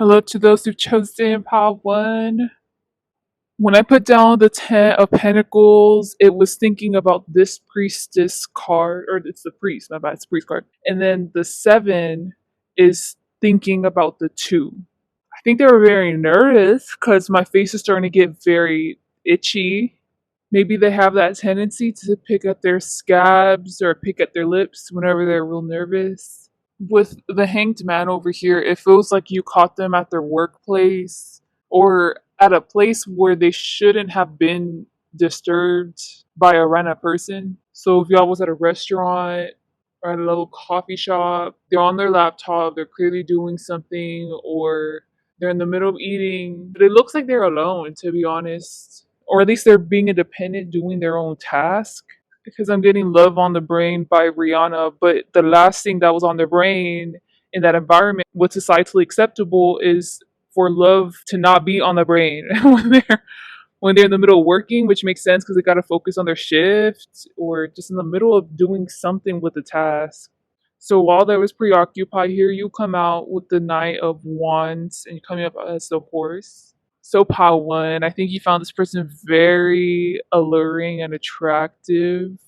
Hello to those who chose to empower one. When I put down the Ten of Pentacles, it was thinking about this priestess card, or it's the priest, my bad, it's the priest card. And then the Seven is thinking about the Two. I think they were very nervous because my face is starting to get very itchy. Maybe they have that tendency to pick at their scabs or pick at their lips whenever they're real nervous. With the hanged man over here, it feels like you caught them at their workplace or at a place where they shouldn't have been disturbed by a random person. So if y'all was at a restaurant or at a little coffee shop, they're on their laptop, they're clearly doing something, or they're in the middle of eating, but it looks like they're alone, to be honest. Or at least they're being independent, doing their own task. Because I'm getting Love on the Brain by Rihanna, but the last thing that was on their brain in that environment, what's societally acceptable is for love to not be on the brain when they're in the middle of working, which makes sense because they gotta focus on their shift or just in the middle of doing something with the task. So while they was preoccupied here, you come out with the Knight of Wands and coming up as the horse. So Pawan, I think you found this person very alluring and attractive.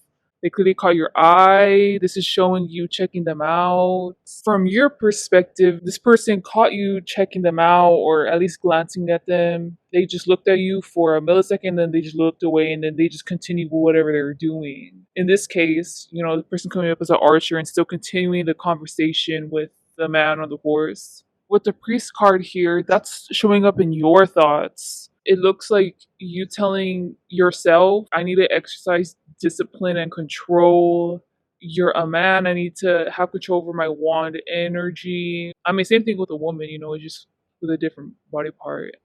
They clearly caught your eye. This is showing you checking them out. From your perspective, this person caught you checking them out or at least glancing at them. They just looked at you for a millisecond, then they just looked away and then they just continued with whatever they were doing. In this case, the person coming up as an archer and still continuing the conversation with the man on the horse. With the priest card here, that's showing up in your thoughts. It looks like you telling yourself, I need to exercise discipline and control. You're a man, I need to have control over my wand energy. I mean, same thing with a woman, it's just with a different body part.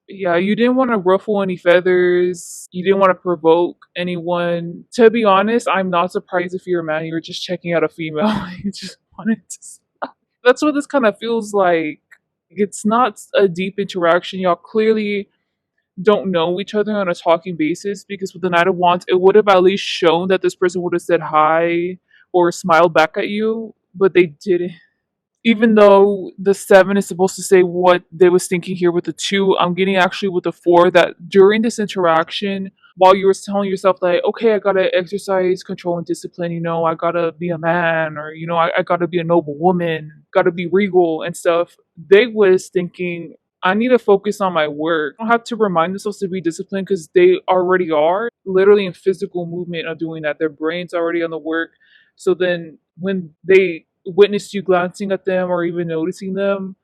Yeah, you didn't want to ruffle any feathers. You didn't want to provoke anyone. To be honest, I'm not surprised if you're a man. You were just checking out a female. You just wanted to. That's what this kind of feels like. It's not a deep interaction. Y'all clearly don't know each other on a talking basis because with the Knight of Wands, it would have at least shown that this person would have said hi or smiled back at you, but they didn't. Even though the Seven is supposed to say what they was thinking here with the Two, I'm getting actually with the Four that during this interaction, while you were telling yourself like, okay, I gotta exercise control and discipline, I gotta be a man, or I gotta be a noble woman, gotta be regal and stuff, they was thinking, I need to focus on my work. I don't have to remind themselves to be disciplined because they already are literally in physical movement of doing that. Their brain's already on the work. So then when they witnessed you glancing at them or even noticing them,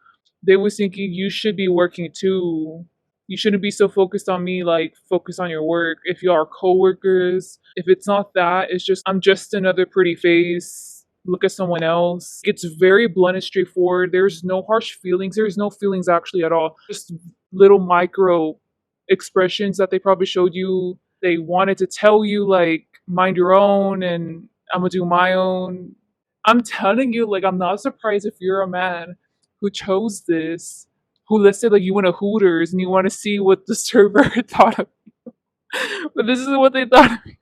they was thinking you should be working too. You shouldn't be so focused on me, like focus on your work. If you are coworkers, if it's not that, it's just I'm just another pretty face. Look at someone else. It's very blunt and straightforward. There's no harsh feelings. There's no feelings actually at all. Just little micro expressions that they probably showed you. They wanted to tell you like mind your own and I'm gonna do my own. I'm telling you, like, I'm not surprised if you're a man who chose this, who listed like you went to Hooters and you want to see what the server thought of you. But this is what they thought of you.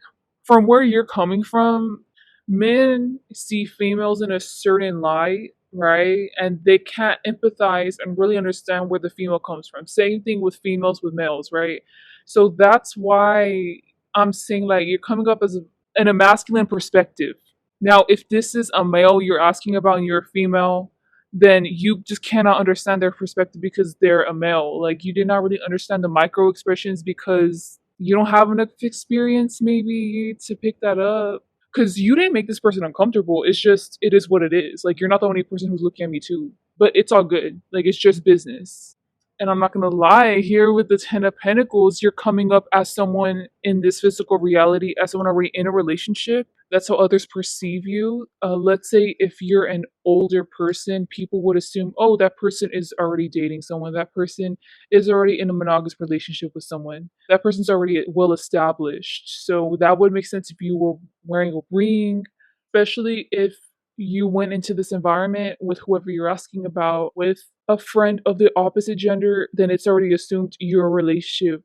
From where you're coming from, men see females in a certain light, right? And they can't empathize and really understand where the female comes from. Same thing with females with males, right? So that's why I'm saying like you're coming up as in a masculine perspective. Now, if this is a male you're asking about and you're a female, then you just cannot understand their perspective because they're a male. Like you did not really understand the micro expressions because you don't have enough experience maybe to pick that up. Because you didn't make this person uncomfortable. It's just it is what it is. Like you're not the only person who's looking at me too. But it's all good. Like it's just business. And I'm not gonna lie, here with the Ten of Pentacles, you're coming up as someone in this physical reality, as someone already in a relationship. That's how others perceive you. Let's say if you're an older person, people would assume, oh, that person is already dating someone. That person is already in a monogamous relationship with someone. That person's already well established. So that would make sense if you were wearing a ring, especially if you went into this environment with whoever you're asking about with a friend of the opposite gender, then it's already assumed you're a relationship.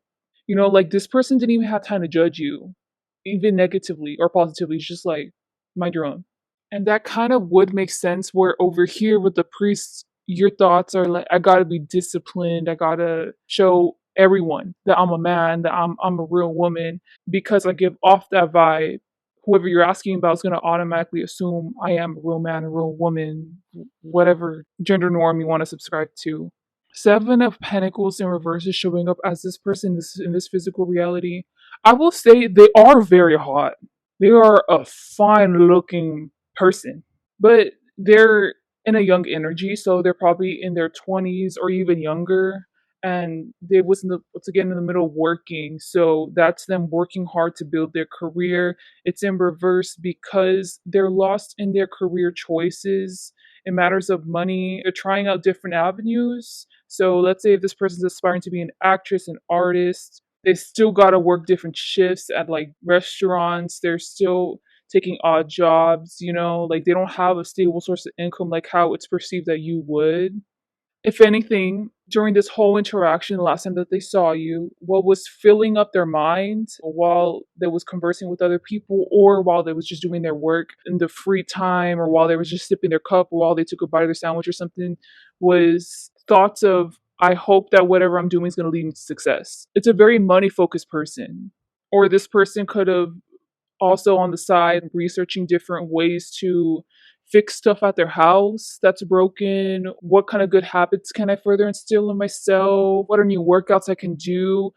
Like this person didn't even have time to judge you, even negatively or positively. It's just like, mind your own. And that kind of would make sense where over here with the priests, your thoughts are like, I gotta be disciplined. I gotta show everyone that I'm a man, that I'm a real woman, because I give off that vibe. Whoever you're asking about is gonna automatically assume I am a real man, a real woman, whatever gender norm you want to subscribe to. Seven of Pentacles in reverse is showing up as this person in this physical reality. I will say they are very hot. They are a fine looking person, but they're in a young energy, so they're probably in their 20s or even younger. And they was in the once again in the middle of working, so that's them working hard to build their career. It's in reverse because they're lost in their career choices in matters of money. They're trying out different avenues. So let's say if this person's aspiring to be an actress, an artist, they still got to work different shifts at like restaurants. They're still taking odd jobs, like they don't have a stable source of income like how it's perceived that you would. If anything, during this whole interaction, the last time that they saw you, what was filling up their mind while they was conversing with other people, or while they was just doing their work in the free time, or while they was just sipping their cup, or while they took a bite of their sandwich or something, was thoughts of, I hope that whatever I'm doing is going to lead me to success. It's a very money focused person. Or this person could have also on the side researching different ways to fix stuff at their house that's broken. What kind of good habits can I further instill in myself? What are new workouts I can do?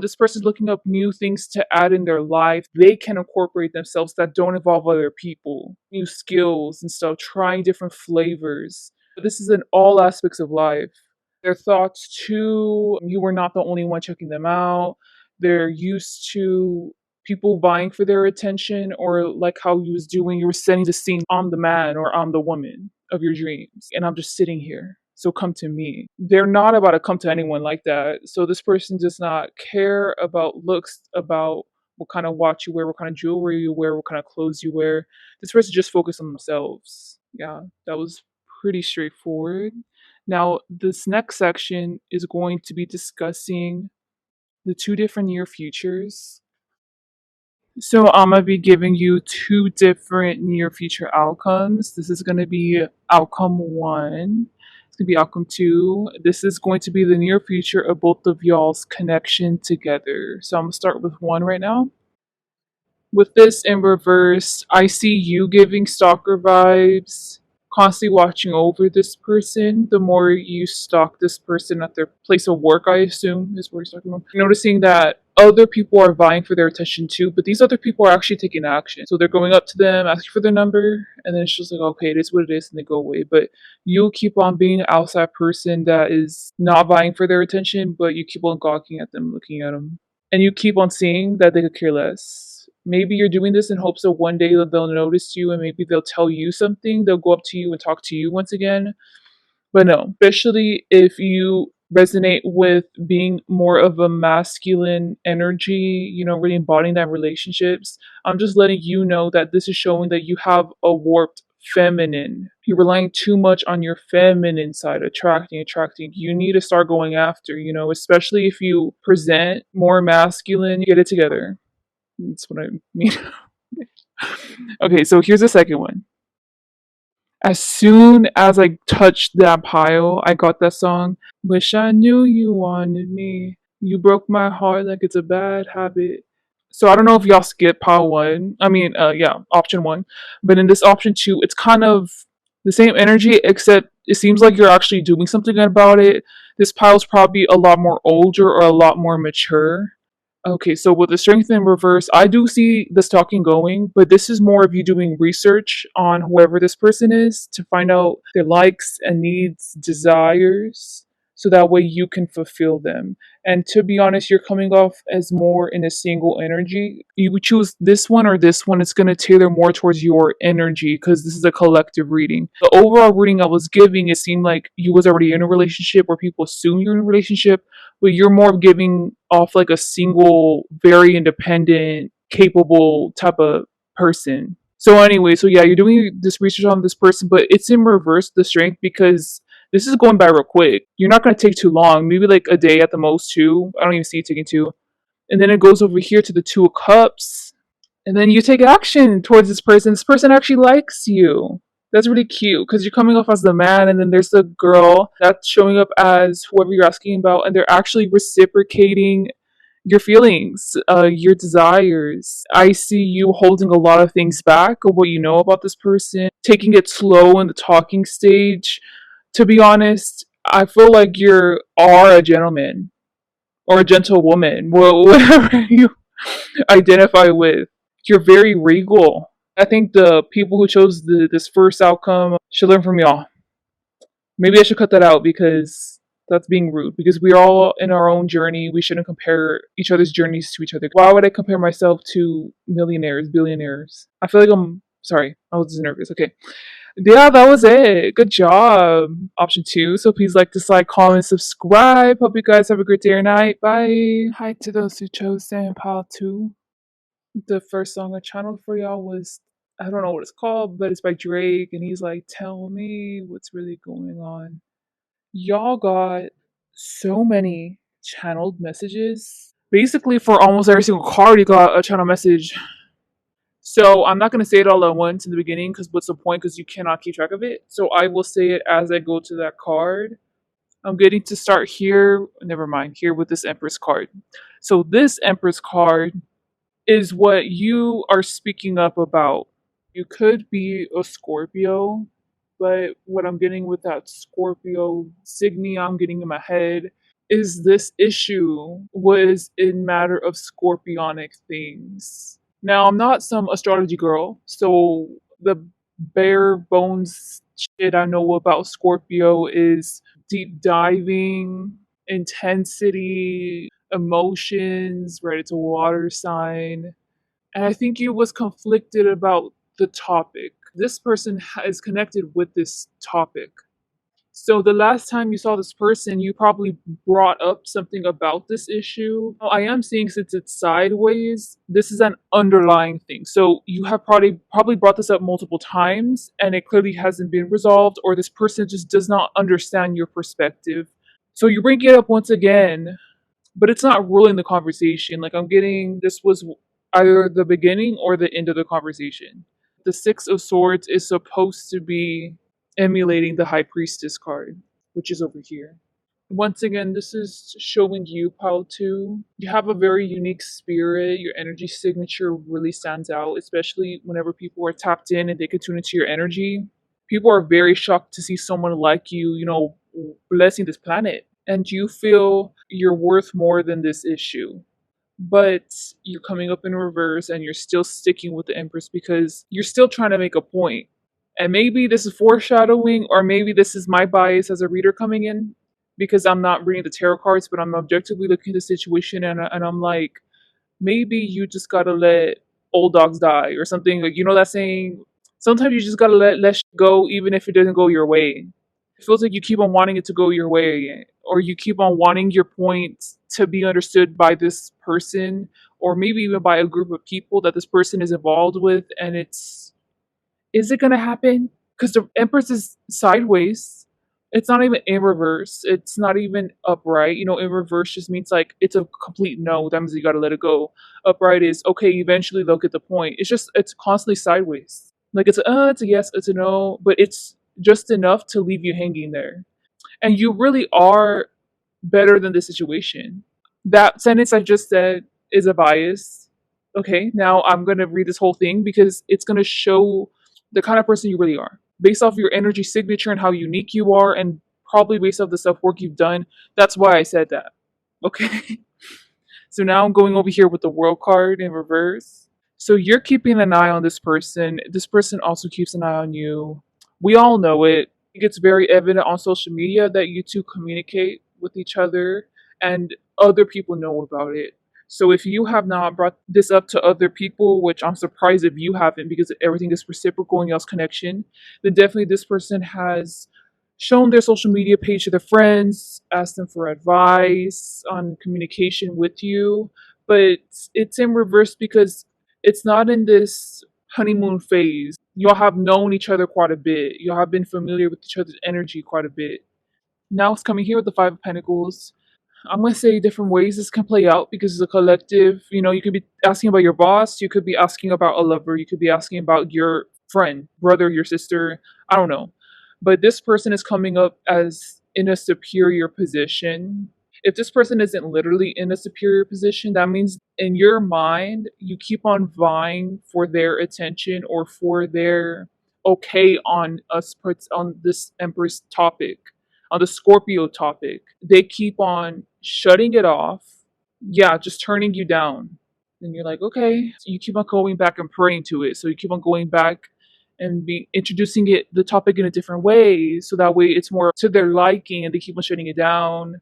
This person's looking up new things to add in their life. They can incorporate themselves that don't involve other people, new skills and stuff, trying different flavors. This is in all aspects of life. Their thoughts too, you were not the only one checking them out. They're used to people vying for their attention, or like how you was doing, you were setting the scene, I'm the man or I'm the woman of your dreams and I'm just sitting here, so come to me. They're not about to come to anyone like that. So this person does not care about looks, about what kind of watch you wear, what kind of jewelry you wear, what kind of clothes you wear. This person just focused on themselves. Yeah, that was pretty straightforward. Now this next section is going to be discussing the two different near futures. So I'm gonna be giving you two different near future outcomes. This is gonna be outcome one. It's gonna be outcome two. This is going to be the near future of both of y'all's connection together. So I'm gonna start with one right now. With this in reverse, I see you giving stalker vibes, constantly watching over this person. The more you stalk this person at their place of work, I assume is where you're talking about. Noticing that other people are vying for their attention too, but these other people are actually taking action. So they're going up to them, asking for their number, and then it's just like, okay, it is what it is, and they go away. But you keep on being an outside person that is not vying for their attention, but you keep on gawking at them, looking at them, and you keep on seeing that they could care less. Maybe you're doing this in hopes of one day that they'll notice you and maybe they'll tell you something. They'll go up to you and talk to you once again. But no, especially if you resonate with being more of a masculine energy, really embodying that relationships. I'm just letting you know that this is showing that you have a warped feminine. You're relying too much on your feminine side, attracting. You need to start going after, especially if you present more masculine, get it together. That's what I mean. Okay, so here's the second one. As soon as I touched that pile, I got that song. Wish I knew you wanted me. You broke my heart like it's a bad habit. So I don't know if y'all skip pile one. Yeah, option one. But in this option two, it's kind of the same energy, except it seems like you're actually doing something about it. This pile's probably a lot more older or a lot more mature. Okay, so with the strength in reverse, I do see the stalking going, but this is more of you doing research on whoever this person is to find out their likes and needs, desires, so that way you can fulfill them. And to be honest, you're coming off as more in a single energy. You would choose this one or this one, it's going to tailor more towards your energy because this is a collective reading. The overall reading I was giving, it seemed like you was already in a relationship or people assume you're in a relationship, but you're more giving off like a single, very independent, capable type of person. So anyway, so yeah, you're doing this research on this person, but it's in reverse the strength because this is going by real quick. You're not gonna take too long, maybe like a day at the most, two. I don't even see you taking two. And then it goes over here to the Two of Cups. And then you take action towards this person. This person actually likes you. That's really cute because you're coming off as the man, and then there's the girl that's showing up as whoever you're asking about, and they're actually reciprocating your feelings, your desires. I see you holding a lot of things back of what you know about this person, taking it slow in the talking stage. To be honest, I feel like you are a gentleman or a gentlewoman, whatever you identify with. You're very regal. I think the people who chose this first outcome should learn from y'all. Maybe I should cut that out because that's being rude. Because we're all in our own journey. We shouldn't compare each other's journeys to each other. Why would I compare myself to millionaires, billionaires? I feel like I'm sorry. I was just nervous. Okay. Yeah, that was it. Good job. Option two. So please like, dislike, comment, subscribe. Hope you guys have a great day or night. Bye. Hi to those who chose Sam Pile 2. The first song I channeled for y'all was, I don't know what it's called, but it's by Drake, and he's like, "Tell me what's really going on." Y'all got so many channeled messages. Basically, for almost every single card, you got a channel message. So I'm not gonna say it all at once in the beginning, because what's the point? Because you cannot keep track of it. So I will say it as I go to that card. I'm getting to start here. Never mind. Here with this Empress card. So this Empress card is what you are speaking up about. You could be a Scorpio, but what I'm getting with that Scorpio signia I'm getting in my head is this issue was in matter of scorpionic things. Now, I'm not some astrology girl, so the bare bones shit I know about Scorpio is deep diving, intensity, emotions, right? It's a water sign. And I think he was conflicted about the topic. This person is connected with this topic. So the last time you saw this person, you probably brought up something about this issue. I am seeing since it's sideways, this is an underlying thing. So you have probably brought this up multiple times and it clearly hasn't been resolved, or this person just does not understand your perspective. So you bring it up once again, but it's not ruling the conversation. Like, I'm getting this was either the beginning or the end of the conversation. The Six of Swords is supposed to be emulating the High Priestess card, which is over here. Once again, this is showing you, Pile 2. You have a very unique spirit. Your energy signature really stands out, especially whenever people are tapped in and they can tune into your energy. People are very shocked to see someone like you, blessing this planet. And you feel you're worth more than this issue. But you're coming up in reverse and you're still sticking with the Empress because you're still trying to make a point. And maybe this is foreshadowing, or maybe this is my bias as a reader coming in because I'm not reading the tarot cards, but I'm objectively looking at the situation, and I'm like, maybe you just gotta let old dogs die or something. Like, you know that saying? Sometimes you just gotta let shit go, even if it doesn't go your way. It feels like you keep on wanting it to go your way, or you keep on wanting your point to be understood by this person, or maybe even by a group of people that this person is involved with, and is it gonna happen? Because the Empress is sideways. It's not even in reverse. It's not even upright. In reverse just means like it's a complete no. That means you gotta let it go. Upright is okay. Eventually they'll get the point. It's constantly sideways. Like it's a yes, it's a no, but it's just enough to leave you hanging there. And you really are better than the situation. That sentence I just said is a bias. Okay, now I'm going to read this whole thing because it's going to show the kind of person you really are. Based off your energy signature and how unique you are, and probably based off the self work you've done. That's why I said that. Okay. So now I'm going over here with the World card in reverse. So you're keeping an eye on this person. This person also keeps an eye on you. We all know it. It gets very evident on social media that you two communicate with each other, and other people know about it. So if you have not brought this up to other people, which I'm surprised if you haven't because everything is reciprocal in y'all's connection, then definitely this person has shown their social media page to their friends, asked them for advice on communication with you, but it's in reverse because it's not in this honeymoon phase. Y'all have known each other quite a bit. Y'all have been familiar with each other's energy quite a bit. Now it's coming here with the Five of Pentacles. I'm going to say different ways this can play out because it's a collective. You could be asking about your boss, you could be asking about a lover, you could be asking about your friend, brother, your sister, I don't know. But this person is coming up as in a superior position. If this person isn't literally in a superior position, that means in your mind, you keep on vying for their attention or for their okay on us on this Empress topic, on the Scorpio topic. They keep on shutting it off. Yeah, just turning you down. And you're like, okay. So you keep on going back and praying to it. So you keep on going back and be introducing it the topic in a different way. So that way it's more to their liking and they keep on shutting it down.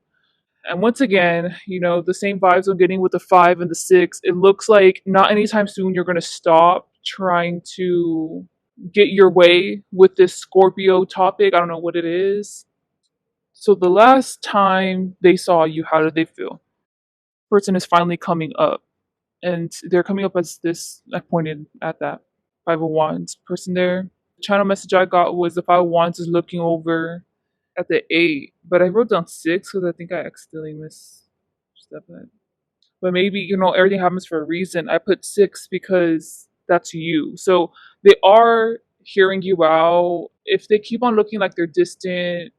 And once again, the same vibes I'm getting with the 5 and the 6. It looks like not anytime soon you're gonna stop trying to get your way with this Scorpio topic. I don't know what it is. So the last time they saw you, how did they feel? Person is finally coming up. And they're coming up as this. I pointed at that Five of Wands person there. The channel message I got was the Five of Wands is looking over at the 8, but I wrote down 6 because I think I accidentally missed that. But maybe everything happens for a reason. I put 6 because that's you. So they are hearing you out. If they keep on looking like they're distant,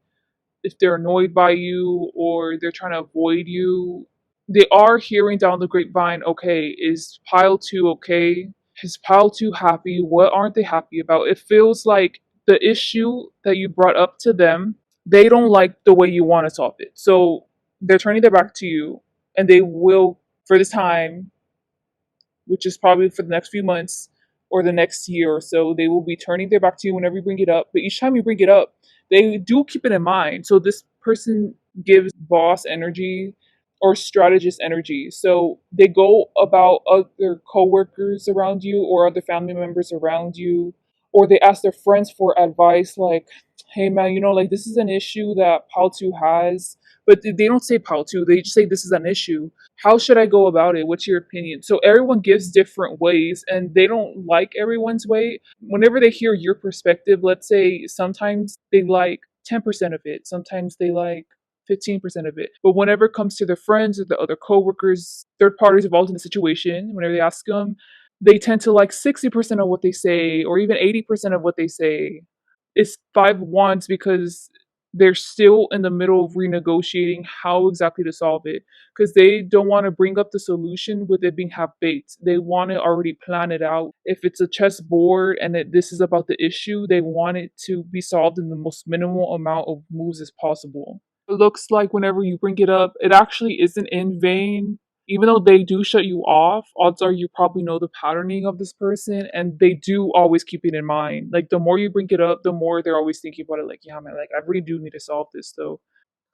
if they're annoyed by you or they're trying to avoid you, they are hearing down the grapevine, okay, is pile two okay? Is pile two happy? What aren't they happy about? It feels like the issue that you brought up to them, they don't like the way you want to solve it. So they're turning their back to you and they will, for this time, which is probably for the next few months or the next year or so, they will be turning their back to you whenever you bring it up. But each time you bring it up, they do keep it in mind. So this person gives boss energy or strategist energy. So they go about other coworkers around you or other family members around you, or they ask their friends for advice like, hey man, like this is an issue that Paltu has. But they don't say Paltu, they just say this is an issue. How should I go about it? What's your opinion? So everyone gives different ways and they don't like everyone's way. Whenever they hear your perspective, let's say sometimes they like 10% of it, sometimes they like 15% of it. But whenever it comes to their friends or the other coworkers, third parties involved in the situation, whenever they ask them, they tend to like 60% of what they say or even 80% of what they say. It's five wands because they're still in the middle of renegotiating how exactly to solve it because they don't want to bring up the solution with it being half baked. They want to already plan it out. If it's a chessboard and this is about the issue, they want it to be solved in the most minimal amount of moves as possible. It looks like whenever you bring it up, it actually isn't in vain. Even though they do shut you off, odds are you probably know the patterning of this person and they do always keep it in mind. Like the more you bring it up, the more they're always thinking about it. Like, yeah, man, like I really do need to solve this though.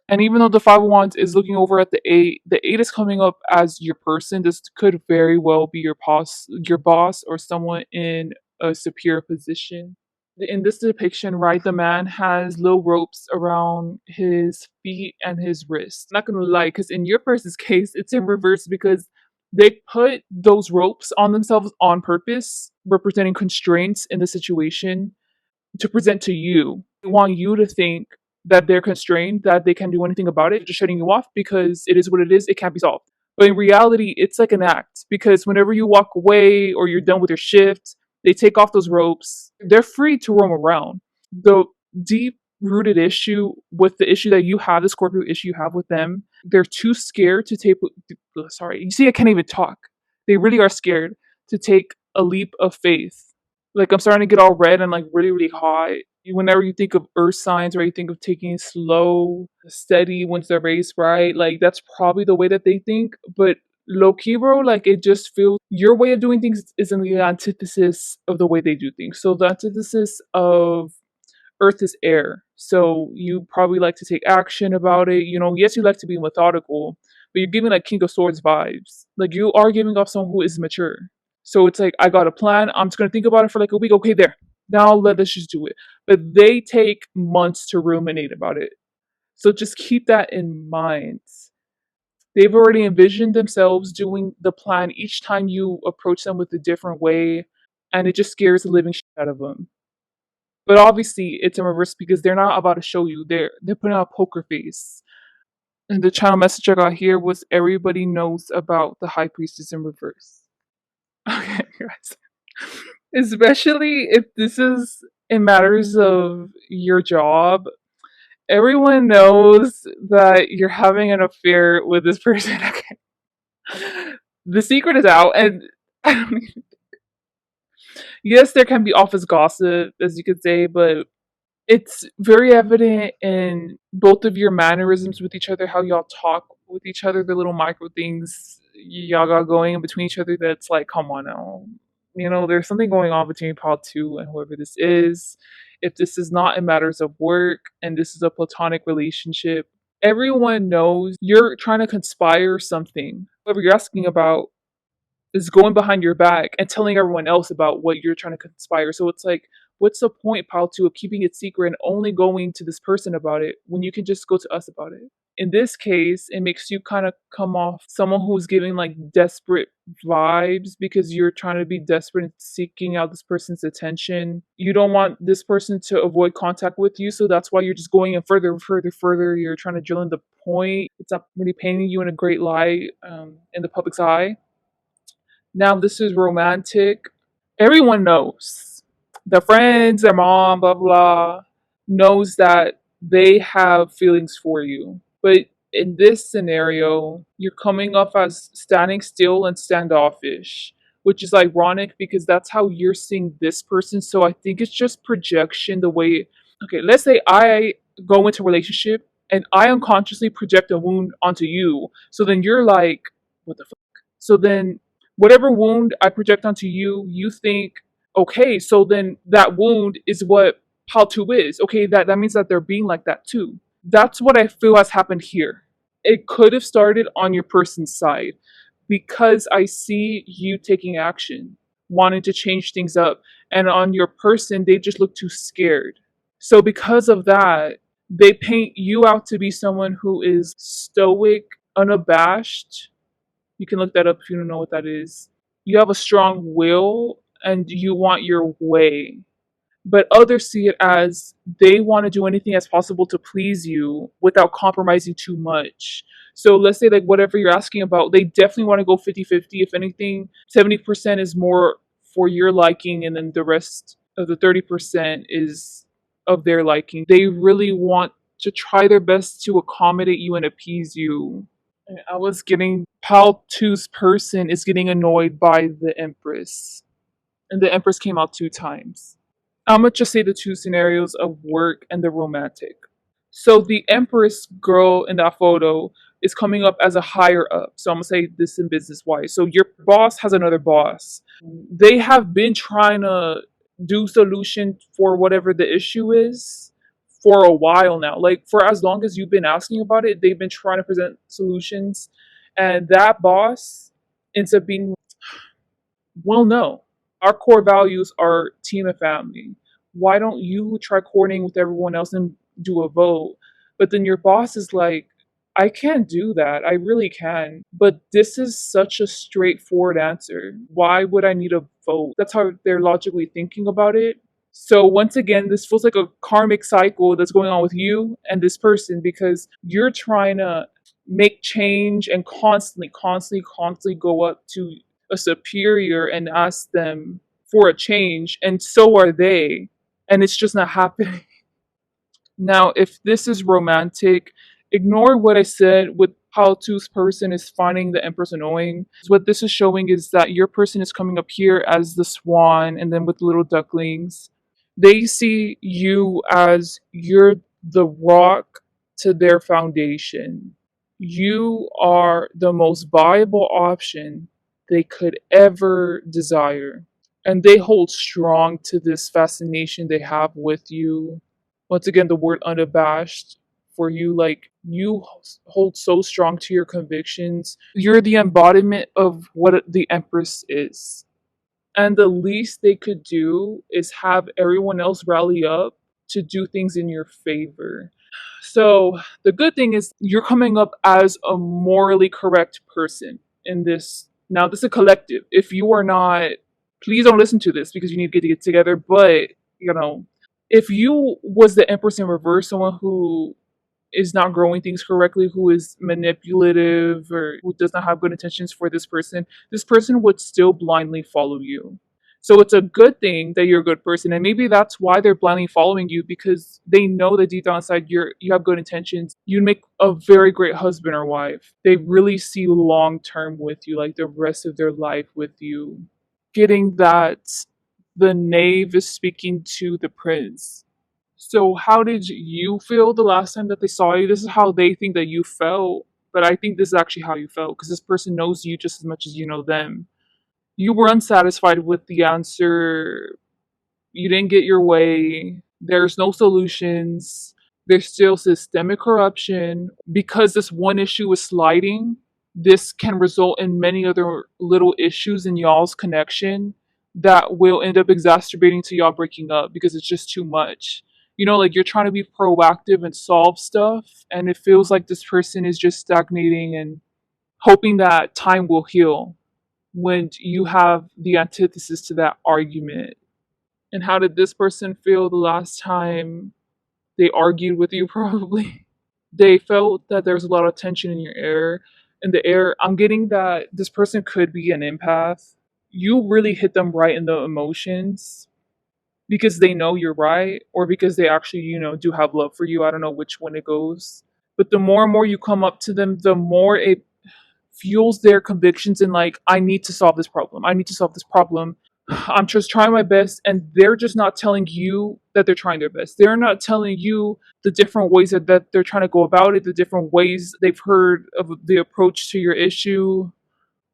And even though the Five of Wands is looking over at the eight is coming up as your person. This could very well be your boss, or someone in a superior position. In this depiction, right, the man has little ropes around his feet and his wrists. I'm not gonna lie, because in your person's case, it's in reverse because they put those ropes on themselves on purpose, representing constraints in the situation to present to you. They want you to think that they're constrained, that they can't do anything about it, just shutting you off because it is what it is, it can't be solved. But in reality, it's like an act because whenever you walk away or you're done with your shift, they take off those ropes. They're free to roam around. The deep rooted issue with the issue that you have, the Scorpio issue you have with them, they're too scared to take. Sorry, you see, I can't even talk. They really are scared to take a leap of faith. Like I'm starting to get all red and like really, really hot. Whenever you think of earth signs, or you think of taking it slow, steady once they're raised right, like that's probably the way that they think. But low key, bro, like it just feels your way of doing things isn't the antithesis of the way they do things. So the antithesis of earth is air. So you probably like to take action about it. Yes, you like to be methodical, but you're giving like King of Swords vibes. Like you are giving off someone who is mature. So it's like, I got a plan. I'm just going to think about it for like a week. Okay, there. Now let us just do it. But they take months to ruminate about it. So just keep that in mind. They've already envisioned themselves doing the plan each time you approach them with a different way, and it just scares the living shit out of them. But obviously, it's in reverse because they're not about to show you. They're putting on a poker face. And the channel message I got here was everybody knows about the High Priestess in reverse. Okay, guys. Especially if this is in matters of your job. Everyone knows that you're having an affair with this person. Okay. The secret is out, and I don't even, yes, there can be office gossip, as you could say, but it's very evident in both of your mannerisms with each other, how y'all talk with each other, the little micro things y'all got going in between each other. That's like, come on now. You know, there's something going on between Paul 2 and whoever this is. If this is not in matters of work and this is a platonic relationship, everyone knows you're trying to conspire something. Whoever you're asking about is going behind your back and telling everyone else about what you're trying to conspire. So it's like, what's the point, Pal, to of keeping it secret and only going to this person about it when you can just go to us about it? In this case, it makes you kind of come off someone who's giving like desperate vibes because you're trying to be desperate and seeking out this person's attention. You don't want this person to avoid contact with you, so that's why you're just going in further and further, further. You're trying to drill in the point. It's not really painting you in a great light in the public's eye. Now, this is romantic. Everyone knows. The friends, their mom, blah, blah, knows that they have feelings for you. But in this scenario, you're coming off as standing still and standoffish, which is ironic because that's how you're seeing this person. So I think it's just projection the way, okay, let's say I go into a relationship and I unconsciously project a wound onto you. So then you're like, what the fuck? So then whatever wound I project onto you, you think, okay, so then that wound is what Paltu is. Okay, that means that they're being like that too. That's what I feel has happened here. It could have started on your person's side because I see you taking action, wanting to change things up. And on your person, they just look too scared. So, because of that, they paint you out to be someone who is stoic, unabashed. You can look that up if you don't know what that is. You have a strong will and you want your way, but others see it as they want to do anything as possible to please you without compromising too much. So let's say like whatever you're asking about, they definitely want to go 50-50. If anything, 70% is more for your liking and then the rest of the 30% is of their liking. They really want to try their best to accommodate you and appease you. And I was getting Pal 2's person is getting annoyed by the Empress. And the Empress came out 2 times. I'm gonna just say the 2 scenarios of work and the romantic. So the Empress girl in that photo is coming up as a higher up. So I'm gonna say this in business wise. So your boss has another boss. They have been trying to do solution for whatever the issue is for a while now. Like for as long as you've been asking about it, they've been trying to present solutions. And that boss ends up being, well, no. Our core values are team and family. Why don't you try coordinating with everyone else and do a vote? But then your boss is like, I can't do that. I really can. But this is such a straightforward answer. Why would I need a vote? That's how they're logically thinking about it. So once again, this feels like a karmic cycle that's going on with you and this person because you're trying to make change and constantly go up to a superior and ask them for a change, and so are they, and it's just not happening. Now, if this is romantic, ignore what I said with how two's person is finding the Empress annoying. What this is showing is that your person is coming up here as the swan and then with little ducklings. They see you as you're the rock to their foundation. You are the most viable option they could ever desire. And they hold strong to this fascination they have with you. Once again, the word unabashed for you, like you hold so strong to your convictions. You're the embodiment of what the Empress is. And the least they could do is have everyone else rally up to do things in your favor. So the good thing is you're coming up as a morally correct person in this. Now, this is a collective. If you are not, please don't listen to this because you need to get together. But, you know, if you was the Empress in reverse, someone who is not growing things correctly, who is manipulative or who does not have good intentions for this person would still blindly follow you. So it's a good thing that you're a good person, and maybe that's why they're blindly following you, because they know that deep down inside you have good intentions. You'd make a very great husband or wife. They really see long term with you, like the rest of their life with you. Getting that the knave is speaking to the prince. So how did you feel the last time that they saw you? This is how they think that you felt, but I think this is actually how you felt because this person knows you just as much as you know them. You were unsatisfied with the answer. You didn't get your way. There's no solutions. There's still systemic corruption. Because this one issue is sliding, this can result in many other little issues in y'all's connection that will end up exacerbating to y'all breaking up because it's just too much. You know, like you're trying to be proactive and solve stuff, and it feels like this person is just stagnating and hoping that time will heal when you have the antithesis to that argument. And how did this person feel the last time they argued with you, probably? They felt that there was a lot of tension in your air. In the air, I'm getting that this person could be an empath. You really hit them right in the emotions because they know you're right or because they actually, do have love for you. I don't know which one it goes. But the more and more you come up to them, the more it fuels their convictions in like, I need to solve this problem. I need to solve this problem. I'm just trying my best, and they're just not telling you that they're trying their best. They're not telling you the different ways that they're trying to go about it, the different ways they've heard of the approach to your issue.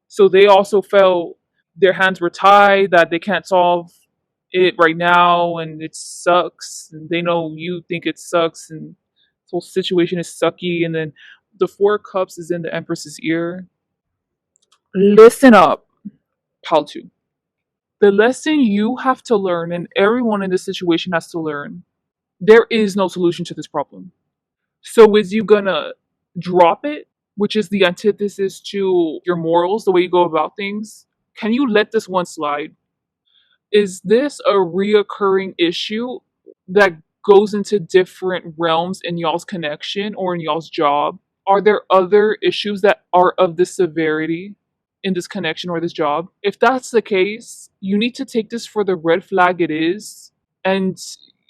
So they also felt their hands were tied, that they can't solve it right now, and it sucks. And they know you think it sucks, and this whole situation is sucky. And then the Four Cups is in the Empress's ear. Listen up, Paltu. The lesson you have to learn, and everyone in this situation has to learn, there is no solution to this problem. So is you gonna drop it, which is the antithesis to your morals, the way you go about things? Can you let this one slide? Is this a reoccurring issue that goes into different realms in y'all's connection or in y'all's job? Are there other issues that are of this severity in this connection or this job? If that's the case, you need to take this for the red flag it is, and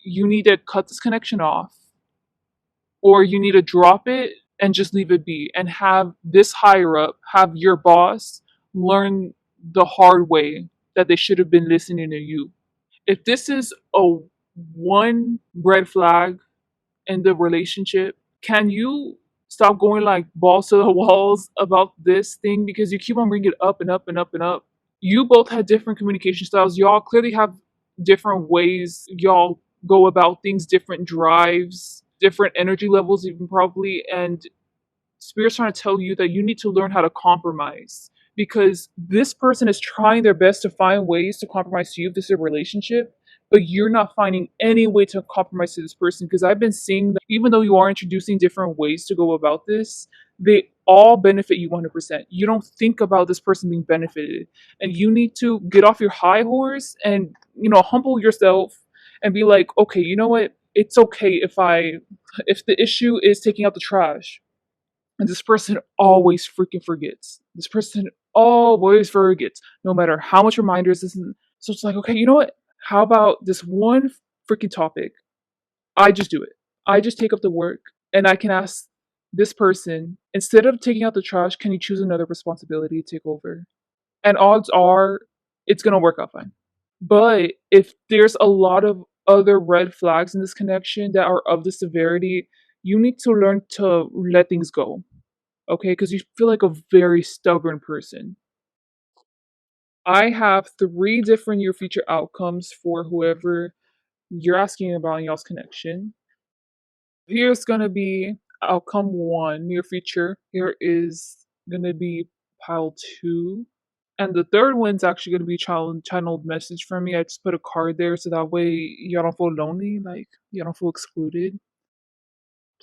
you need to cut this connection off, or you need to drop it and just leave it be and have this higher up, have your boss learn the hard way that they should have been listening to you. If this is a one red flag in the relationship, can you stop going like balls to the walls about this thing because you keep on bringing it up and up and up and up? You both had different communication styles. Y'all clearly have different ways y'all go about things, different drives, different energy levels, even probably. And Spirit's trying to tell you that you need to learn how to compromise because this person is trying their best to find ways to compromise to you if this is a relationship, but you're not finding any way to compromise to this person because I've been seeing that even though you are introducing different ways to go about this, they all benefit you 100%. You don't think about this person being benefited, and you need to get off your high horse and humble yourself and be like, okay, you know what? It's okay if the issue is taking out the trash and this person always freaking forgets. This person always forgets, no matter how much reminders this. So it's like, okay, you know what? How about this one freaking topic? I just do it. I just take up the work, and I can ask this person instead of taking out the trash, can you choose another responsibility to take over? And odds are, it's gonna work out fine. But if there's a lot of other red flags in this connection that are of the severity, you need to learn to let things go, okay? Because you feel like a very stubborn person. I have three different near future outcomes for whoever you're asking about in y'all's connection. Here's gonna be outcome one, near future. Here is gonna be pile two. And the third one's actually gonna be channeled message from me. I just put a card there so that way y'all don't feel lonely, like you don't feel excluded.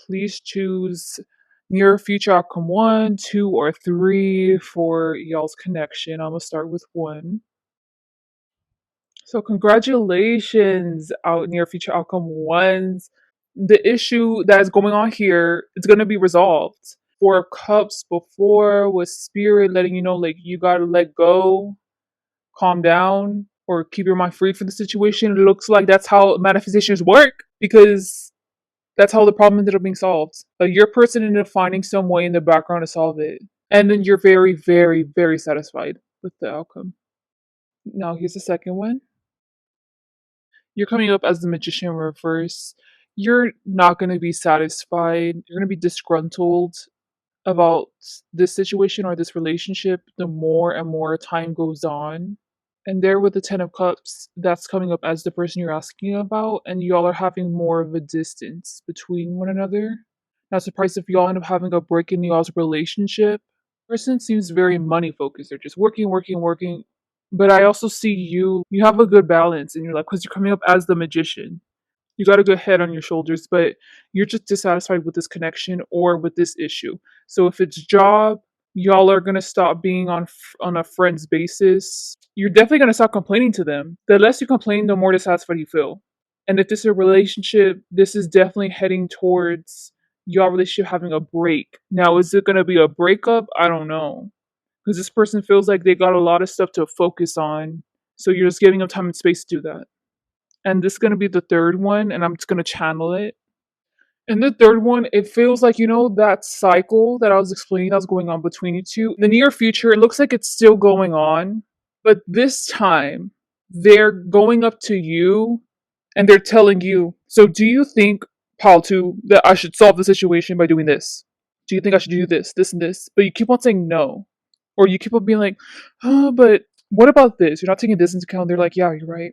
Please choose near future outcome one, two, or three for y'all's connection. I'm gonna start with one. So congratulations, out near future outcome ones. The issue that is going on here is gonna be resolved. Four of Cups before was Spirit letting you know like you gotta let go, calm down. or keep your mind free from the situation. It looks like that's how manifestations work because that's how the problem ended up being solved. Your person ended up finding some way in the background to solve it. And then you're very, very, very satisfied with the outcome. Now, here's the second one. You're coming up as the magician reverse. You're not going to be satisfied. You're going to be disgruntled about this situation or this relationship the more and more time goes on. And there with the Ten of Cups, that's coming up as the person you're asking about, and y'all are having more of a distance between one another. Not surprised if y'all end up having a break in y'all's relationship. Person seems very money focused. They're just working, working, working. But I also see you have a good balance in your life because you're coming up as the magician. You got a good head on your shoulders, but you're just dissatisfied with this connection or with this issue. So if it's job, y'all are gonna stop being on a friends basis. You're definitely gonna stop complaining to them. The less you complain, the more dissatisfied you feel. And if this is a relationship, this is definitely heading towards your relationship having a break. Now, is it gonna be a breakup? I don't know, because this person feels like they got a lot of stuff to focus on. So you're just giving them time and space to do that. And this is going to be the third one, and I'm just going to channel it. And the third one, it feels like, that cycle that I was explaining that's going on between you two. The near future, it looks like it's still going on, but this time they're going up to you and they're telling you, so do you think, Paltu, that I should solve the situation by doing this? Do you think I should do this, and this? But you keep on saying no. Or you keep on being like, oh, but what about this? You're not taking this into account. They're like, yeah, you're right.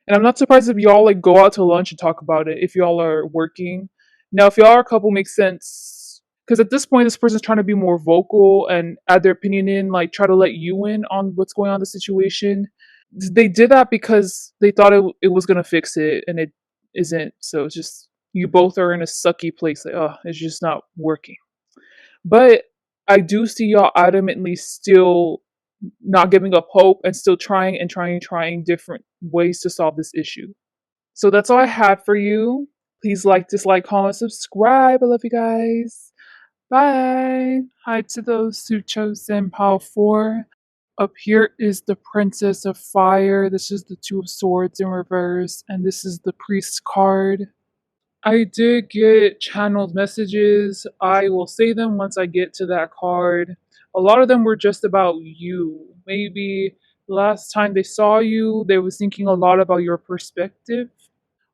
And I'm not surprised if y'all like go out to lunch and talk about it if y'all are working. Now, if y'all are a couple, makes sense. Because at this point, this person's trying to be more vocal and add their opinion in, like try to let you in on what's going on in the situation. They did that because they thought it was going to fix it, and it isn't. So it's just, you both are in a sucky place. Like, oh, it's just not working. But I do see y'all adamantly still not giving up hope and still trying and trying and trying different ways to solve this issue. So that's all I had for you. Please like, dislike, comment, subscribe. I love you guys. Bye. Hi to those who chose Pile 4. Up here is the Princess of Fire. This is the Two of Swords in reverse. And this is the Priest card. I did get channeled messages. I will say them once I get to that card. A lot of them were just about you. Maybe last time they saw you, they was thinking a lot about your perspective.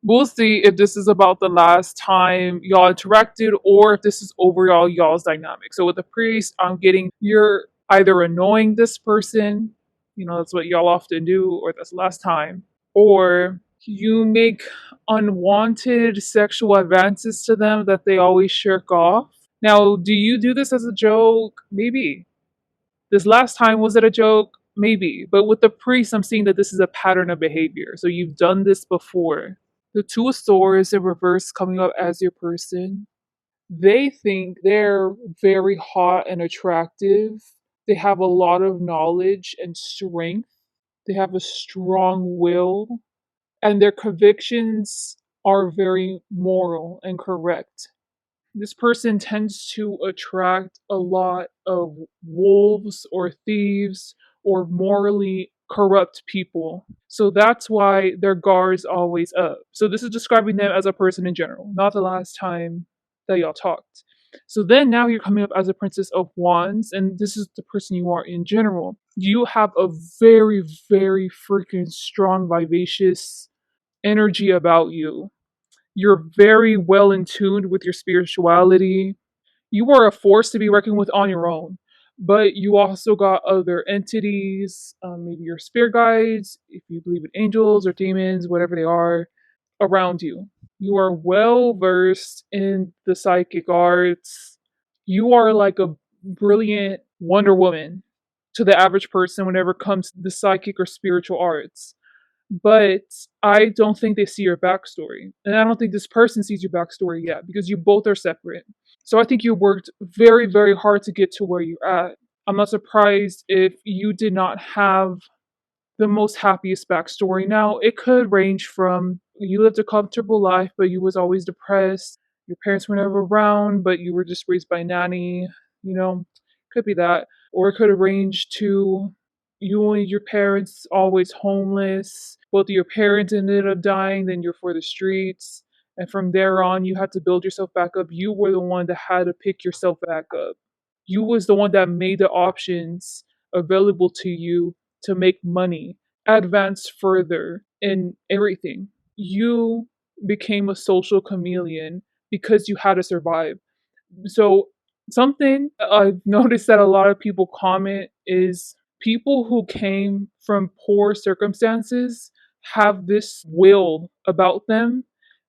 We'll see if this is about the last time y'all interacted or if this is overall y'all's dynamic. So with the priest, I'm getting you're either annoying this person, that's what y'all often do, or that's the last time, or you make unwanted sexual advances to them that they always shirk off. Now, do you do this as a joke? Maybe. This last time, was it a joke? Maybe. But with the priest, I'm seeing that this is a pattern of behavior. So you've done this before. The Two of Swords in reverse coming up as your person. They think they're very hot and attractive. They have a lot of knowledge and strength. They have a strong will and their convictions are very moral and correct. This person tends to attract a lot of wolves or thieves or morally corrupt people. So that's why their guard is always up. So this is describing them as a person in general, not the last time that y'all talked. So then now you're coming up as a Princess of Wands, and this is the person you are in general. You have a very, very freaking strong, vivacious energy about you. You're very well in tune with your spirituality. You are a force to be reckoned with on your own, but you also got other entities, maybe your spirit guides, if you believe in angels or demons, whatever they are, around you. You are well versed in the psychic arts. You are like a brilliant Wonder Woman to the average person whenever it comes to the psychic or spiritual arts, but I don't think they see your backstory. And I don't think this person sees your backstory yet because you both are separate. So I think you worked very, very hard to get to where you're at. I'm not surprised if you did not have the most happiest backstory. Now, it could range from you lived a comfortable life, but you was always depressed. Your parents were never around, but you were just raised by a nanny. Could be that. Or it could have ranged to you and your parents always homeless. Both of your parents ended up dying, then you're for the streets. And from there on, you had to build yourself back up. You were the one that had to pick yourself back up. You was the one that made the options available to you to make money, advance further in everything. You became a social chameleon because you had to survive. So something I've noticed that a lot of people comment is people who came from poor circumstances have this will about them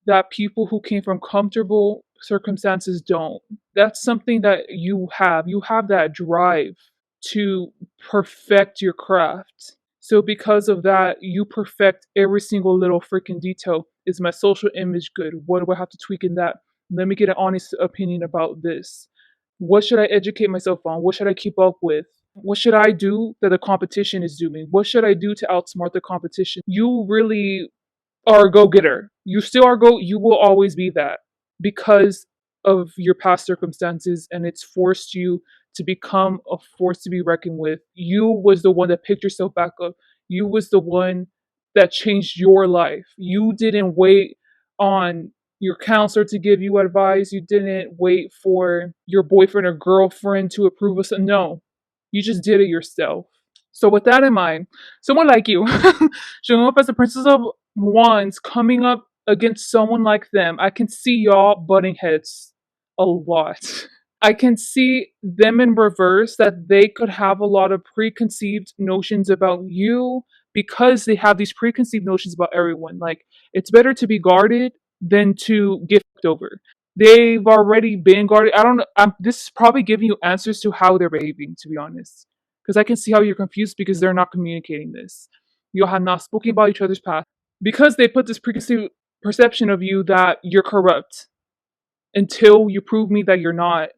that people who came from comfortable circumstances don't. That's something that you have. You have that drive to perfect your craft. So because of that, you perfect every single little freaking detail. Is my social image good? What do I have to tweak in that? Let me get an honest opinion about this. What should I educate myself on? What should I keep up with? What should I do that the competition is doing? What should I do to outsmart the competition? You really are a go-getter. You still are go you will always be that because of your past circumstances, and it's forced you to become a force to be reckoned with. You was the one that picked yourself back up. You was the one that changed your life. You didn't wait on your counselor to give you advice. You didn't wait for your boyfriend or girlfriend to approve of something. No, you just did it yourself. So with that in mind, someone like you, showing up as the Princess of Wands, coming up against someone like them, I can see y'all butting heads a lot. I can see them in reverse that they could have a lot of preconceived notions about you because they have these preconceived notions about everyone. Like, it's better to be guarded than to get fucked over. They've already been guarded. I don't know. This is probably giving you answers to how they're behaving, to be honest. Because I can see how you're confused because they're not communicating this. You have not spoken about each other's past. Because they put this preconceived perception of you that you're corrupt until you prove me that you're not.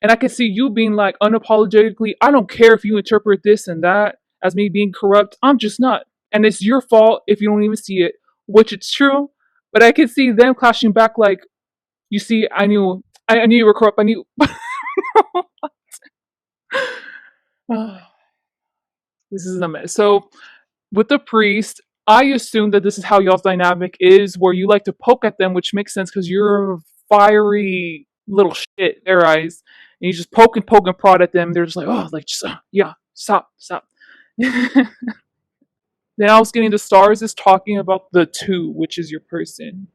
And I can see you being like unapologetically, I don't care if you interpret this and that as me being corrupt. I'm just not. And it's your fault if you don't even see it, which it's true. But I can see them clashing back like, you see, I knew you were corrupt. I knew. This is a mess. So with the priest, I assume that this is how y'all's dynamic is, where you like to poke at them, which makes sense because you're a fiery little shit in their eyes. And you just poke and prod at them. They're just like, oh, like, just, yeah, stop, stop. Then I was getting the stars is talking about the two, which is your person.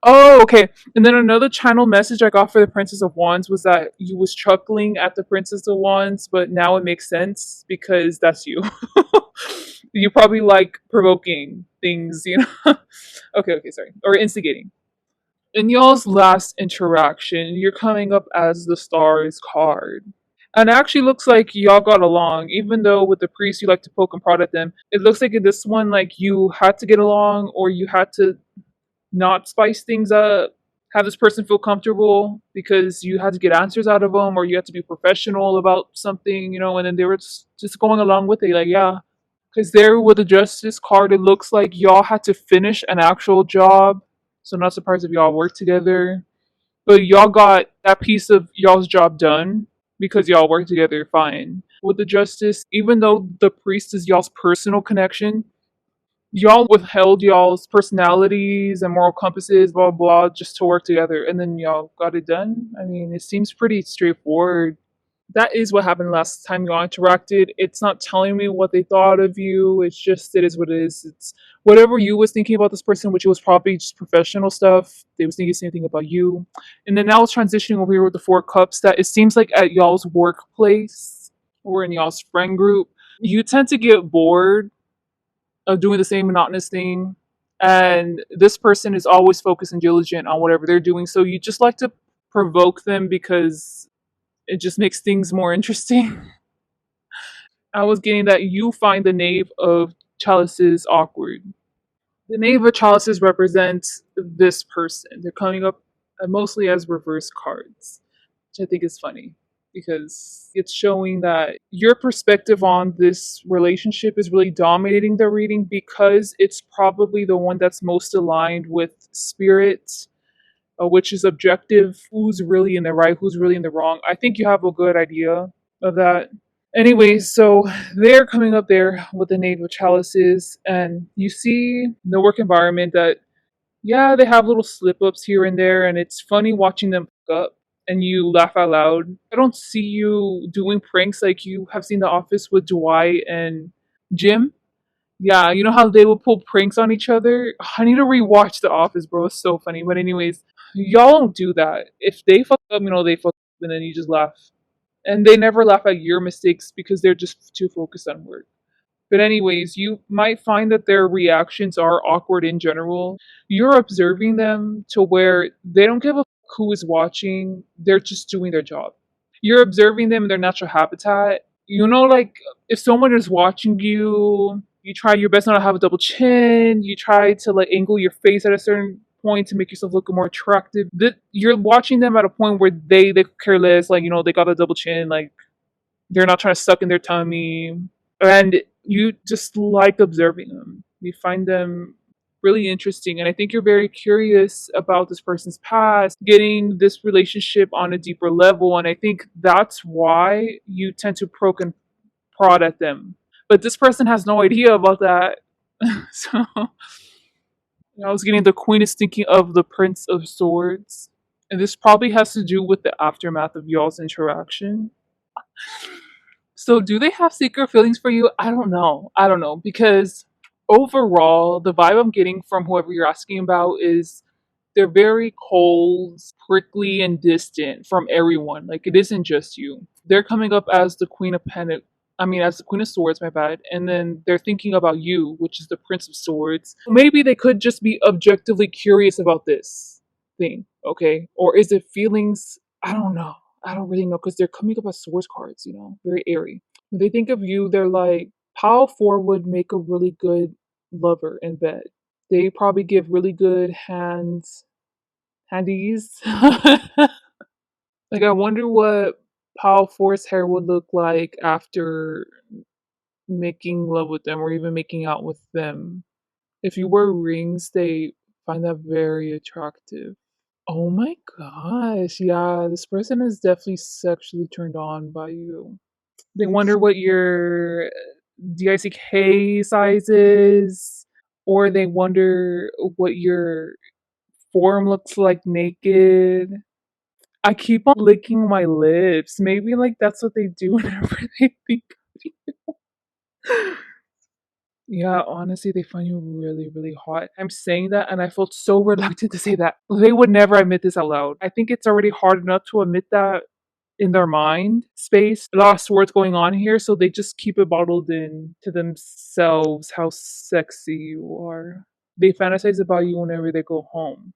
Oh, okay. And then another channel message I got for the Princess of Wands was that you was chuckling at the Princess of Wands, but now it makes sense because that's you. You probably like provoking things, you know? Okay, sorry. Or instigating. In y'all's last interaction, you're coming up as the stars card. And it actually looks like y'all got along, even though with the priest you like to poke and prod at them. It looks like in this one, like you had to get along or you had to not spice things up, have this person feel comfortable because you had to get answers out of them or you had to be professional about something, you know, and then they were just going along with it, like, yeah. Because there with the justice card, it looks like y'all had to finish an actual job. So not surprised if y'all worked together. But y'all got that piece of y'all's job done because y'all worked together fine. With the justice, even though the priest is y'all's personal connection, y'all withheld y'all's personalities and moral compasses, blah, blah, just to work together, and then y'all got it done. I mean, it seems pretty straightforward. That is what happened last time y'all interacted. It's not telling me what they thought of you. It's just, it is what it is. It's whatever you was thinking about this person, which was probably just professional stuff. They was thinking the same thing about you. And then now it's transitioning over here with the Four Cups that it seems like at y'all's workplace or in y'all's friend group, you tend to get bored of doing the same monotonous thing. And this person is always focused and diligent on whatever they're doing. So you just like to provoke them because it just makes things more interesting. I was getting that you find the Knave of Chalices awkward. The Knave of Chalices represents this person. They're coming up mostly as reverse cards, which I think is funny because it's showing that your perspective on this relationship is really dominating the reading because it's probably the one that's most aligned with spirit, which is objective. Who's really in the right? Who's really in the wrong? I think you have a good idea of that. Anyway, so they're coming up there with the native chalices, and you see the work environment that, yeah, they have little slip ups here and there, and it's funny watching them fuck up and you laugh out loud. I don't see you doing pranks like you have seen The Office with Dwight and Jim. Yeah, you know how they will pull pranks on each other? I need to rewatch The Office, bro. It's so funny. But anyways, y'all don't do that. If they fuck up, they fuck up, and then you just laugh. And they never laugh at your mistakes because they're just too focused on work. But anyways, you might find that their reactions are awkward in general. You're observing them to where they don't give a who is watching. They're just doing their job. You're observing them in their natural habitat. Like if someone is watching you, you try your best not to have a double chin. You try to like angle your face at a certain point to make yourself look more attractive. You're watching them at a point where they care less. Like they got a double chin. Like they're not trying to suck in their tummy, and you just like observing them. You find them really interesting, and I think you're very curious about this person's past, getting this relationship on a deeper level, and I think that's why you tend to poke and prod at them. But this person has no idea about that. So I was getting the Queen is thinking of the Prince of Swords, and this probably has to do with the aftermath of y'all's interaction. So, do they have secret feelings for you? I don't know. I don't know because overall, the vibe I'm getting from whoever you're asking about is they're very cold, prickly, and distant from everyone. Like, it isn't just you. They're coming up as the Queen of as the Queen of Swords, my bad. And then they're thinking about you, which is the Prince of Swords. Maybe they could just be objectively curious about this thing, okay? Or is it feelings? I don't know. I don't really know because they're coming up as swords cards, very airy. When they think of you, they're like, Power 4 would make a really good lover in bed. They probably give really good handies. Like, I wonder what Power 4's hair would look like after making love with them or even making out with them. If you wear rings, they find that very attractive. Oh my gosh, yeah, this person is definitely sexually turned on by you. They wonder what your DICK size is, or they wonder what your form looks like naked. I keep on licking my lips. Maybe like that's what they do whenever they think of you. Yeah, honestly, they find you really, really hot. I'm saying that, and I felt so reluctant to say that. They would never admit this out loud. I think it's already hard enough to admit that in their mind space. A lot of words going on here, so they just keep it bottled in to themselves how sexy you are. They fantasize about you whenever they go home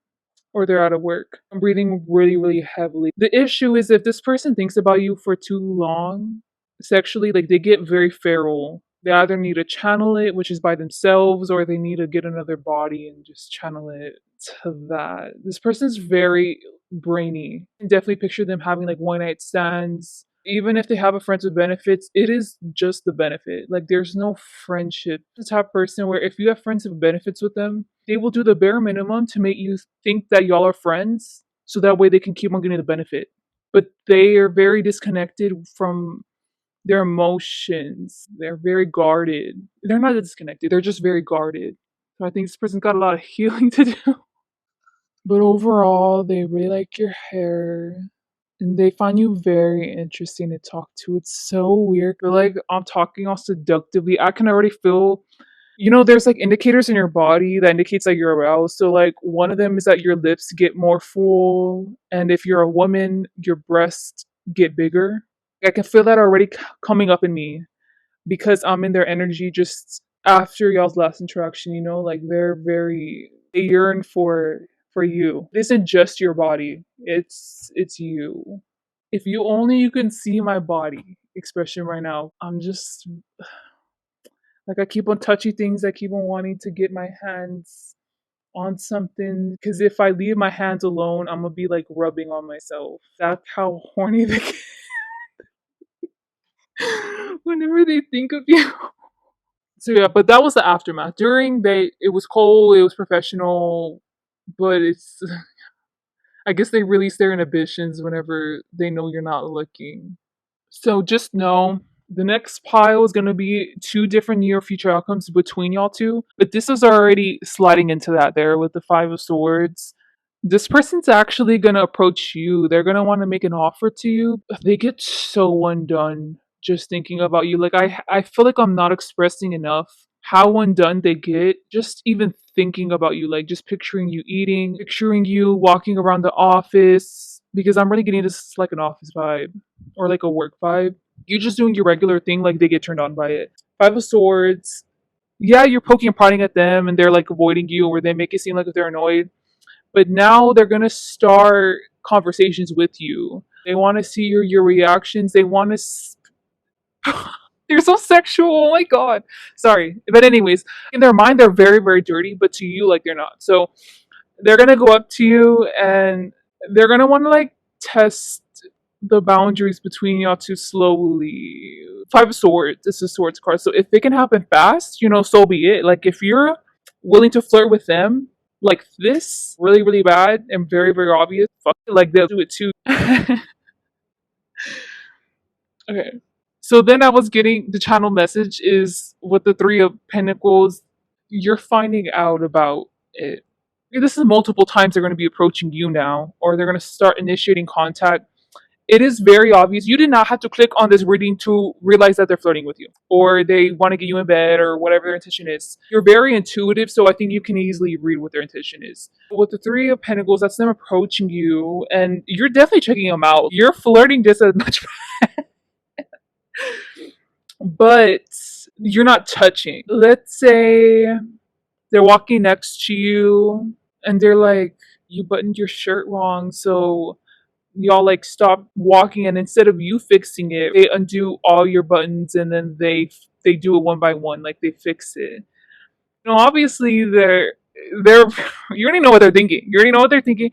or they're out of work. I'm breathing really, really heavily. The issue is if this person thinks about you for too long sexually, like they get very feral. They either need to channel it, which is by themselves, or they need to get another body and just channel it to that. This person's very brainy. I can definitely picture them having like one night stands. Even if they have a friends with benefits, it is just the benefit. Like there's no friendship. The type of person where if you have friends with benefits with them, they will do the bare minimum to make you think that y'all are friends, so that way they can keep on getting the benefit. But they are very disconnected from their emotions. They're very guarded. They're not disconnected. They're just very guarded. So I think this person's got a lot of healing to do. But overall, they really like your hair. And they find you very interesting to talk to. It's so weird. But like I'm talking all seductively. I can already feel, there's like indicators in your body that indicates that you're aroused. So like one of them is that your lips get more full, and if you're a woman, your breasts get bigger. I can feel that already coming up in me because I'm in their energy just after y'all's last interaction. Like they yearn for you. It isn't just your body. It's you. If you only you can see my body expression right now. I'm just like I keep on touching things. I keep on wanting to get my hands on something because if I leave my hands alone, I'm gonna be like rubbing on myself. That's how horny they get whenever they think of you. So yeah, but that was the aftermath. During it was cold, it was professional, but it's I guess they release their inhibitions whenever they know you're not looking. So just know The next pile is going to be two different near future outcomes between y'all two, but this is already sliding into that there with the Five of Swords. This person's actually going to approach you. They're going to want to make an offer to you. They get so undone just thinking about you. Like, I feel like I'm not expressing enough how undone they get just even thinking about you. Like, just picturing you eating, picturing you walking around the office, because I'm really getting this like an office vibe or like a work vibe. You're just doing your regular thing, like they get turned on by it. Five of Swords. Yeah, you're poking and prodding at them and they're like avoiding you or they make it seem like they're annoyed. But now they're gonna start conversations with you. They want to see your reactions. They want to. They're so sexual. Oh my god. Sorry, but anyways, in their mind they're very very dirty, but to you like they're not. So they're gonna go up to you and they're gonna want to like test the boundaries between y'all two slowly. Five of Swords. This is Swords card. So if it can happen fast, so be it. Like if you're willing to flirt with them like this, really, really bad and very, very obvious, fuck it, like they'll do it too. Okay. So then I was getting the channel message is with the Three of Pentacles, you're finding out about it. This is multiple times they're going to be approaching you now, or they're going to start initiating contact. It is very obvious. You did not have to click on this reading to realize that they're flirting with you or they want to get you in bed or whatever their intention is. You're very intuitive, so I think you can easily read what their intention is. With the Three of Pentacles, that's them approaching you and you're definitely checking them out. You're flirting just as much, but you're not touching. Let's say they're walking next to you and they're like, you buttoned your shirt wrong, so y'all like stop walking and instead of you fixing it they undo all your buttons and then they do it one by one, like they fix it. Obviously they're you already know what they're thinking.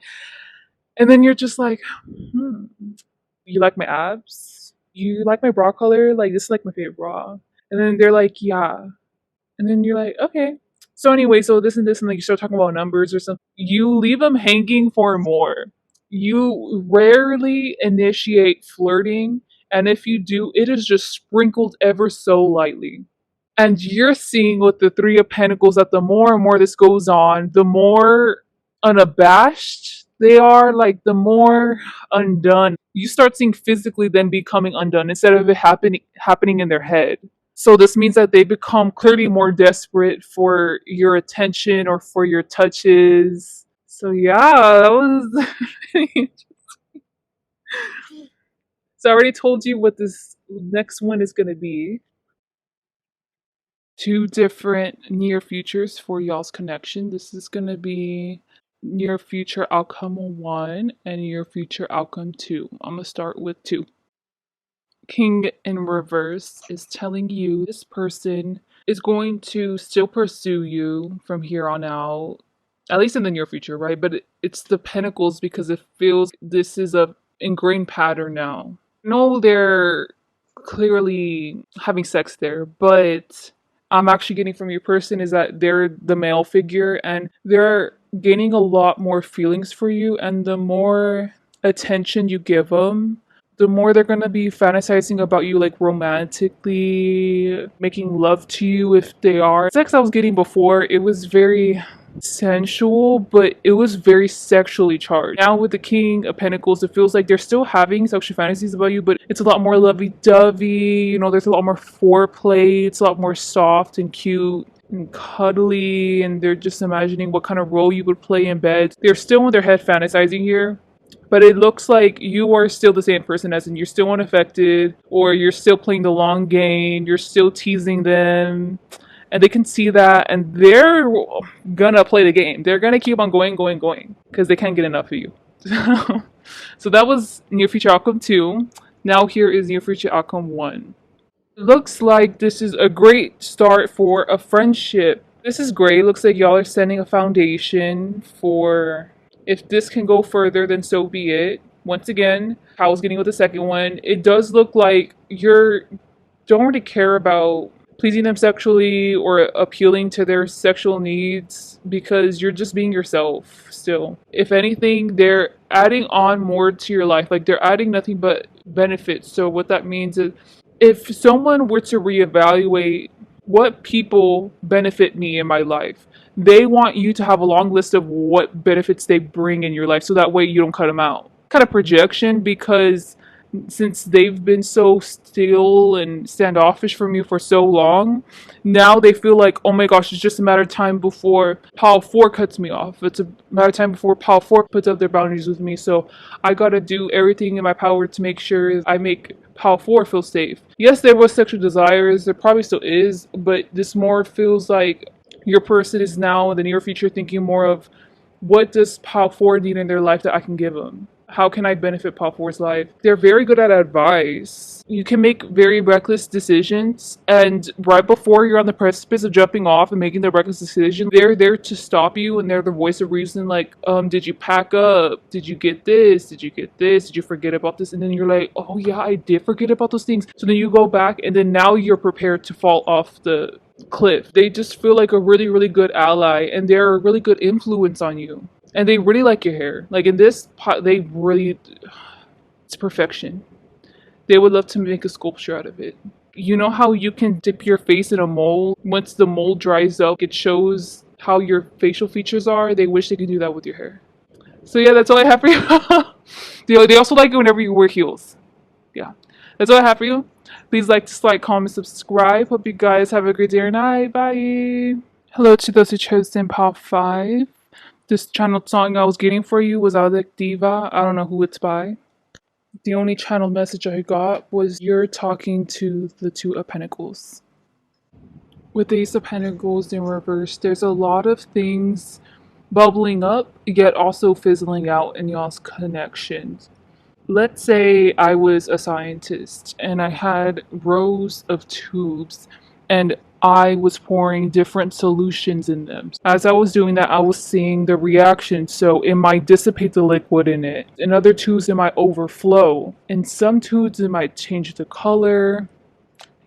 And then you're just like, you like my abs, you like my bra color, like this is like my favorite bra. And then they're like, yeah. And then you're like, okay. So anyway, so this and this, and like you start talking about numbers or something. You leave them hanging for more. You rarely initiate flirting, and if you do, it is just sprinkled ever so lightly. And you're seeing with the Three of Pentacles that the more and more this goes on, the more unabashed they are, like the more undone. You start seeing physically them becoming undone instead of it happening in their head. So this means that they become clearly more desperate for your attention or for your touches. So yeah, that was so I already told you what this next one is gonna be. Two different near futures for y'all's connection. This is gonna be near future outcome 1 and near future outcome 2. I'm gonna start with 2. King in reverse is telling you this person is going to still pursue you from here on out, at least in the near future, right? But it's the Pentacles because it feels this is a ingrained pattern now. No, they're clearly having sex there, but I'm actually getting from your person is that they're the male figure and they're gaining a lot more feelings for you, and the more attention you give them, the more they're gonna be fantasizing about you, like romantically making love to you if they are. Sex I was getting before, it was very sensual, but it was very sexually charged. Now with the King of Pentacles, it feels like they're still having sexual fantasies about you, but it's a lot more lovey-dovey. There's a lot more foreplay. It's a lot more soft and cute and cuddly, and they're just imagining what kind of role you would play in bed. They're still in their head fantasizing here, but it looks like you are still the same person, as in you're still unaffected, or you're still playing the long game, you're still teasing them, and they can see that, and they're gonna play the game. They're gonna keep on going, because they can't get enough of you. So that was Near Future Outcome 2. Now here is Near Future Outcome 1. It looks like this is a great start for a friendship. This is great. It looks like y'all are setting a foundation for if this can go further, then so be it. Once again, how I was getting with the second one, it does look like you don't really care about pleasing them sexually or appealing to their sexual needs because you're just being yourself still. If anything, they're adding on more to your life. Like they're adding nothing but benefits. So what that means is if someone were to reevaluate what people benefit me in my life, they want you to have a long list of what benefits they bring in your life so that way you don't cut them out. Kind of projection, because since they've been so still and standoffish from you for so long, now they feel like, oh my gosh, it's just a matter of time before Pal 4 cuts me off. It's a matter of time before Pal 4 puts up their boundaries with me. So I gotta do everything in my power to make sure I make Pal 4 feel safe. Yes, there was sexual desires, there probably still is, but this more feels like your person is now in the near future thinking more of, what does Pal 4 need in their life that I can give them? How can I benefit Pal 4's life? They're very good at advice. You can make very reckless decisions, and right before you're on the precipice of jumping off and making the reckless decision, they're there to stop you, and they're the voice of reason, like, did you pack up? Did you get this? Did you get this? Did you forget about this? And then you're like, oh yeah, I did forget about those things. So then you go back, and then now you're prepared to fall off the cliff. They just feel like a really, really good ally, and they're a really good influence on you. And they really like your hair. Like in this pot, they really, it's perfection. They would love to make a sculpture out of it. You know how you can dip your face in a mold? Once the mold dries up, it shows how your facial features are. They wish they could do that with your hair. So yeah, that's all I have for you. They also like it whenever you wear heels. Yeah, that's all I have for you. Please like, dislike, comment, subscribe. Hope you guys have a great day or night. Bye. Hello to those who chose in Pop 5. This channel song I was getting for you was Alec Diva. I don't know who it's by. The only channel message I got was, you're talking to the Two of Pentacles. With the Ace of Pentacles in reverse, there's a lot of things bubbling up, yet also fizzling out in y'all's connections. Let's say I was a scientist and I had rows of tubes and I was pouring different solutions in them. As I was doing that, I was seeing the reaction. So it might dissipate the liquid in it. In other tubes, it might overflow. In some tubes, it might change the color.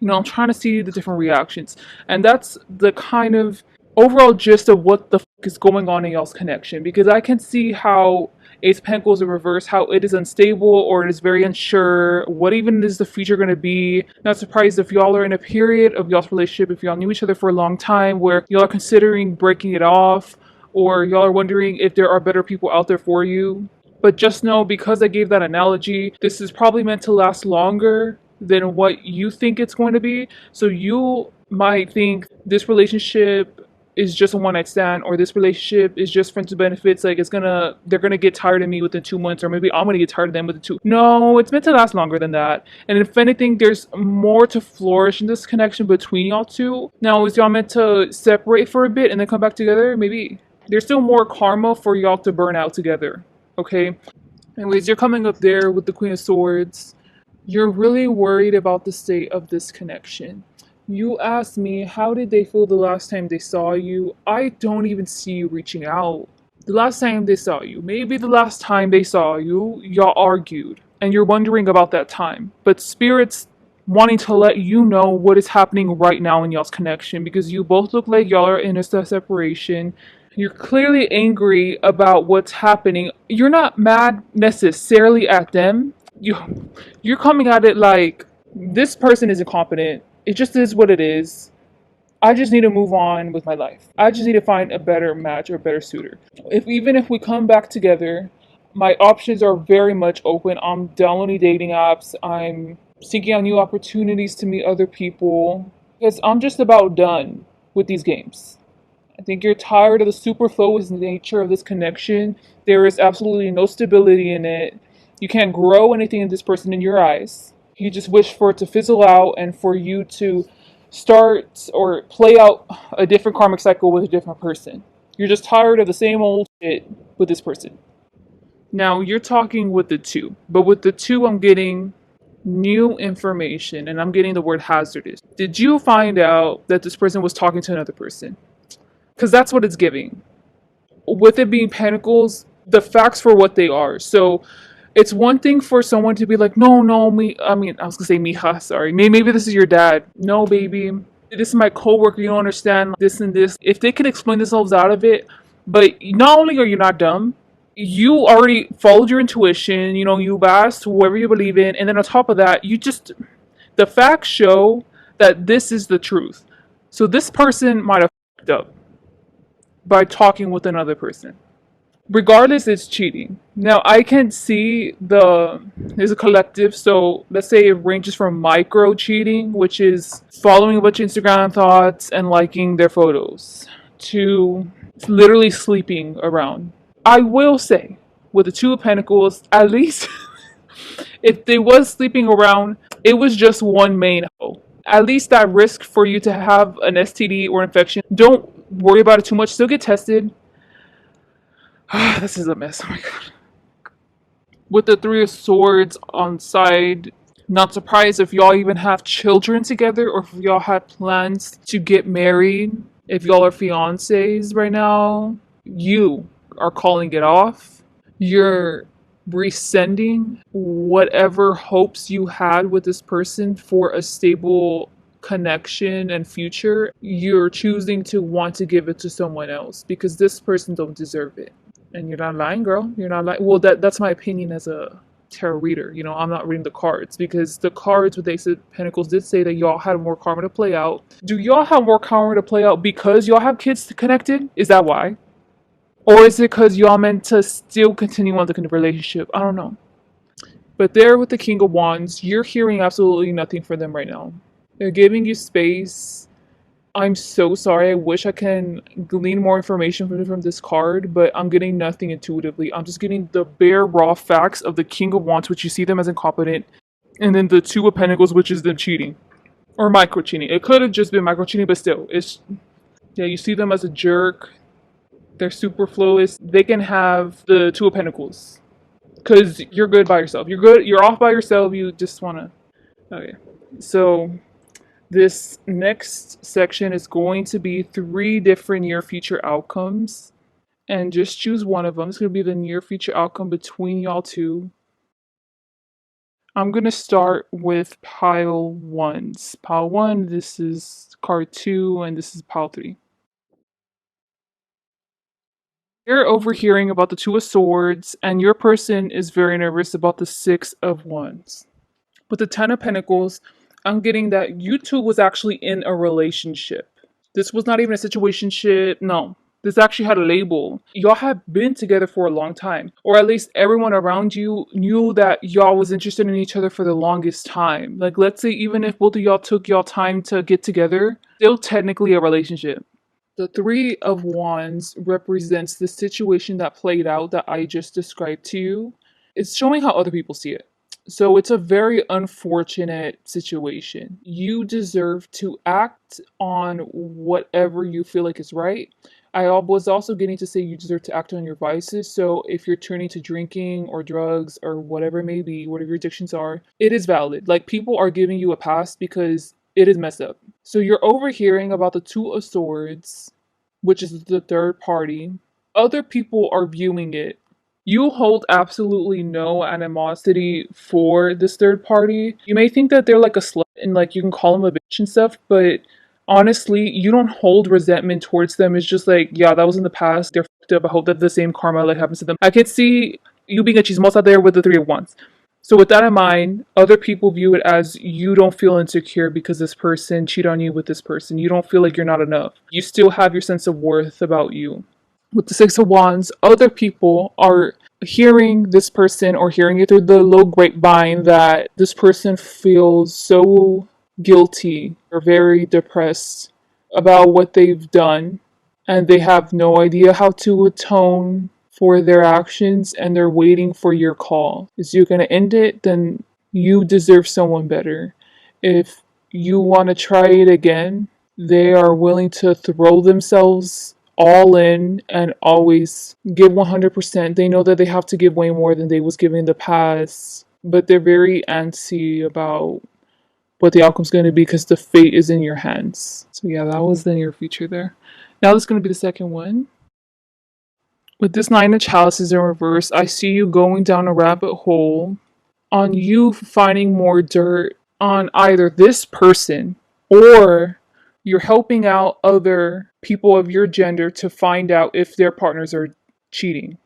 I'm trying to see the different reactions. And that's the kind of overall gist of what the is going on in y'all's connection. Because I can see how Ace of Pentacles in reverse, how it is unstable or it is very unsure. What even is the future going to be? Not surprised if y'all are in a period of y'all's relationship, if y'all knew each other for a long time, where y'all are considering breaking it off, or y'all are wondering if there are better people out there for you. But just know, because I gave that analogy, this is probably meant to last longer than what you think it's going to be. So you might think this relationship is just a one night stand, or this relationship is just friends with benefits, like they're gonna get tired of me within 2 months, or maybe I'm gonna get tired of them within two. No, it's meant to last longer than that. And if anything, there's more to flourish in this connection between y'all two. Now, is y'all meant to separate for a bit and then come back together? Maybe. There's still more karma for y'all to burn out together. Okay? Anyways, you're coming up there with the Queen of Swords. You're really worried about the state of this connection. You asked me, how did they feel the last time they saw you? I don't even see you reaching out. The last time they saw you, maybe the last time they saw you, y'all argued, and you're wondering about that time. But Spirit's wanting to let you know what is happening right now in y'all's connection, because you both look like y'all are in a separation. You're clearly angry about what's happening. You're not mad necessarily at them. You're coming at it like, this person is incompetent. It just is what it is. I just need to move on with my life. I just need to find a better match or a better suitor. Even if we come back together, my options are very much open. I'm downloading dating apps. I'm seeking out new opportunities to meet other people, because I'm just about done with these games. I think you're tired of the superfluous nature of this connection. There is absolutely no stability in it. You can't grow anything in this person in your eyes. You just wish for it to fizzle out and for you to start or play out a different karmic cycle with a different person. You're just tired of the same old shit with this person. Now, you're talking with the two, but with the two, I'm getting new information, and I'm getting the word hazardous. Did you find out that this person was talking to another person? Because that's what it's giving. With it being pentacles, the facts for what they are. So it's one thing for someone to be like, no, I was gonna say mija, sorry. Maybe this is your dad. No, baby. This is my coworker, you don't understand this and this. If they can explain themselves out of it, but not only are you not dumb, you already followed your intuition, you've asked whoever you believe in, and then on top of that, The facts show that this is the truth. So this person might have fucked up by talking with another person. Regardless, it's cheating. Now I can see there's a collective, so let's say it ranges from micro cheating, which is following a bunch of Instagram thoughts and liking their photos, to literally sleeping around. I will say, with the Two of Pentacles, at least if they was sleeping around, it was just one main hoe. At least that risk for you to have an STD or infection, don't worry about it too much. Still get tested. This is a mess. Oh my god. With the Three of Swords on side, not surprised if y'all even have children together or if y'all have plans to get married. If y'all are fiancés right now, you are calling it off. You're rescinding whatever hopes you had with this person for a stable connection and future. You're choosing to want to give it to someone else because this person don't deserve it. And you're not lying, girl. You're not lying. Well, that's my opinion as a tarot reader. You know, I'm not reading the cards because the cards with Ace of Pentacles did say that y'all had more karma to play out. Do y'all have more karma to play out because y'all have kids connected? Is that why? Or is it because y'all meant to still continue on the relationship? I don't know. But there with the King of Wands, you're hearing absolutely nothing from them right now. They're giving you space. I'm so sorry. I wish I can glean more information from this card, but I'm getting nothing intuitively. I'm just getting the bare raw facts of the King of Wands, which you see them as incompetent, and then the Two of Pentacles, which is them cheating. Or micro cheating. It could have just been micro cheating, but still, it's yeah, you see them as a jerk. They're superfluous. They can have the Two of Pentacles. Because you're good by yourself. You're good, you're off by yourself, you just wanna. Okay. So this next section is going to be 3 different near future outcomes. And just choose one of them. It's going to be the near future outcome between y'all two. I'm going to start with pile 1s. Pile 1, this is card 2, and this is pile 3. You're overhearing about the Two of Swords, and your person is very nervous about the Six of Wands. With the Ten of Pentacles, I'm getting that you two was actually in a relationship. This was not even a situationship. No. This actually had a label. Y'all have been together for a long time. Or at least everyone around you knew that y'all was interested in each other for the longest time. Like, let's say even if both of y'all took y'all time to get together, still technically a relationship. The Three of Wands represents the situation that played out that I just described to you. It's showing how other people see it. So it's a very unfortunate situation. You deserve to act on whatever you feel like is right. Was also getting to say you deserve to act on your vices. So if you're turning to drinking or drugs or whatever it may be, whatever your addictions are, it is valid. Like, people are giving you a pass because it is messed up. So you're overhearing about the Two of Swords, which is the third party. Other people are viewing it. You hold absolutely no animosity for this third party. You may think that they're like a slut and like you can call them a bitch and stuff, but honestly, you don't hold resentment towards them. It's just like, yeah, that was in the past. They're fucked up. I hope that the same karma like happens to them. I could see you being a chismosa there with the Three of Wands. So with that in mind, other people view it as you don't feel insecure because this person cheated on you with this person. You don't feel like you're not enough. You still have your sense of worth about you. With the Six of Wands, other people are hearing this person or hearing it through the low grapevine that this person feels so guilty or very depressed about what they've done, and they have no idea how to atone for their actions, and they're waiting for your call. Is you going to end it? Then you deserve someone better. If you want to try it again, they are willing to throw themselves all in and always give 100%. They know that they have to give way more than they was giving in the past, but they're very antsy about what the outcome's going to be because the fate is in your hands. So yeah, that was the near future there. Now this is going to be the second one. With this Nine of Chalices in reverse, I see you going down a rabbit hole on you finding more dirt on either this person or you're helping out other people of your gender to find out if their partners are cheating